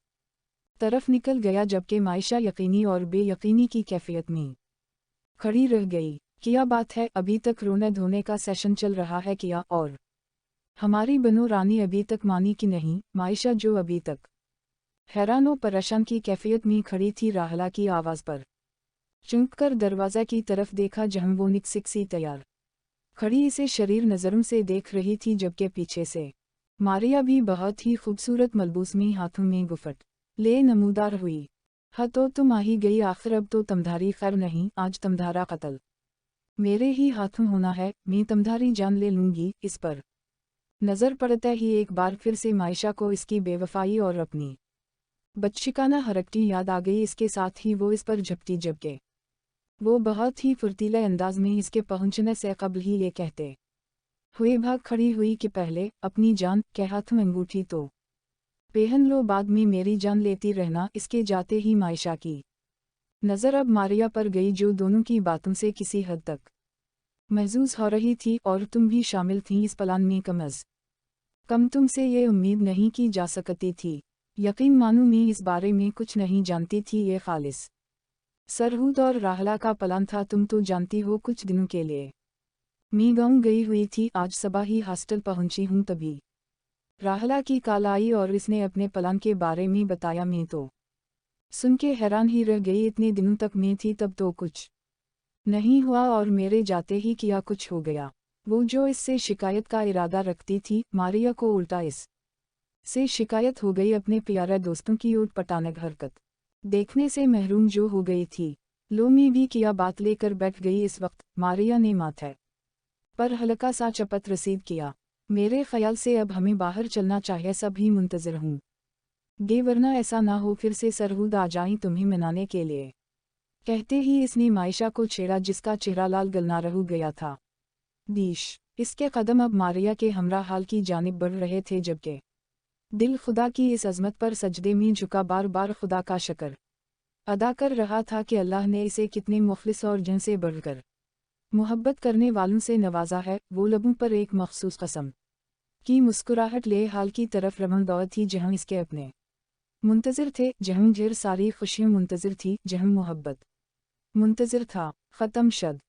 तरफ निकल गया, जबकि मायशा यकीनी और बेयकीनी की कैफियत में खड़ी रह गई। क्या बात है, अभी तक रोने धोने का सेशन चल रहा है क्या? और हमारी बनो रानी अभी तक मानी कि नहीं? मायशा, जो अभी तक हैरान व परेशान की कैफियत में खड़ी थी, राहला की आवाज़ पर चुंक कर दरवाज़ा की तरफ देखा, जहाँ वो निकसिक सी तैयार खड़ी इसे शरीर नज़रों से देख रही थी, जबकि पीछे से मारिया भी बहुत ही खूबसूरत मलबूस में हाथों में गुफट ले नमूदार हुई। हाँ तो तुम आ ही गई आखिर, अब तो तुम्हारी खैर नहीं, आज तुम्हारा कत्ल मेरे ही हाथों होना है। मैं तुम्हारी जान ले लूँगी। इस पर नज़र पड़ते ही एक बार फिर से मायशा को इसकी बेवफाई और अपनी बदशिकाना हरकतें याद आ गई। इसके साथ ही वो इस पर झपटी, जबकि वो बहुत ही फुर्तीले अंदाज में इसके पहुंचने से कबल ही ये कहते हुए भाग खड़ी हुई कि पहले अपनी जान के हाथ में अंगूठी तो पहन लो, बाद में मेरी जान लेती रहना। इसके जाते ही मायशा की नज़र अब मारिया पर गई, जो दोनों की बातों से किसी हद तक महजूज हो रही थी, और तुम भी शामिल थी इस प्लान में। कम अज़ कम तुमसे ये उम्मीद नहीं की जा सकती थी। यकीन मानो, मैं इस बारे में कुछ नहीं जानती थी। ये खालिस सरहूद और राहला का प्लान था। तुम तो जानती हो, कुछ दिनों के लिए मैं गाँव गई हुई थी। आज सुबह ही हॉस्टल पहुंची हूँ, तभी राहला की कॉल आई और इसने अपने प्लान के बारे में बताया। मैं तो सुन के हैरान ही रह गई। इतने दिनों तक मैं थी, तब तो कुछ नहीं हुआ, और मेरे जाते ही क्या कुछ हो गया। वो जो इससे शिकायत का इरादा रखती थी, मारिया को उल्टा इस से शिकायत हो गई। अपने प्यारे दोस्तों की ऊट पटानक हरकत देखने से महरूम जो हो गई थी। लो मैं भी क्या बात लेकर बैठ गई। इस वक्त मारिया ने माथे पर हल्का सा चपत रसीद किया। मेरे ख्याल से अब हमें बाहर चलना चाहिए, सभी मुंतज़िर हूँ गे, वरना ऐसा ना हो फिर से सरहूद आ जाएं तुम्हें मनाने के लिए। कहते ही इसने मायशा को छेड़ा, जिसका चेहरा लाल गलना रह गया था। दीश इसके कदम अब मारिया के हमरा हाल की जानिब बढ़ रहे थे, जबकि दिल खुदा की इस अज़मत पर सजदे में झुका बार बार खुदा का शुक्र अदा कर रहा था कि अल्लाह ने इसे कितने मुखलिस और जन से बढ़कर मोहब्बत करने वालों से नवाजा है। वो लबों पर एक मखसूस कसम की मुस्कुराहट ले हाल की तरफ रमन दौड़ थी, जहाँ इसके अपने मुंतज़िर थे, जहाँ ढेर सारी खुशियाँ मुंतज़िर थी, जहाँ मोहब्बत मुंतज़िर था। ख़त्म शद।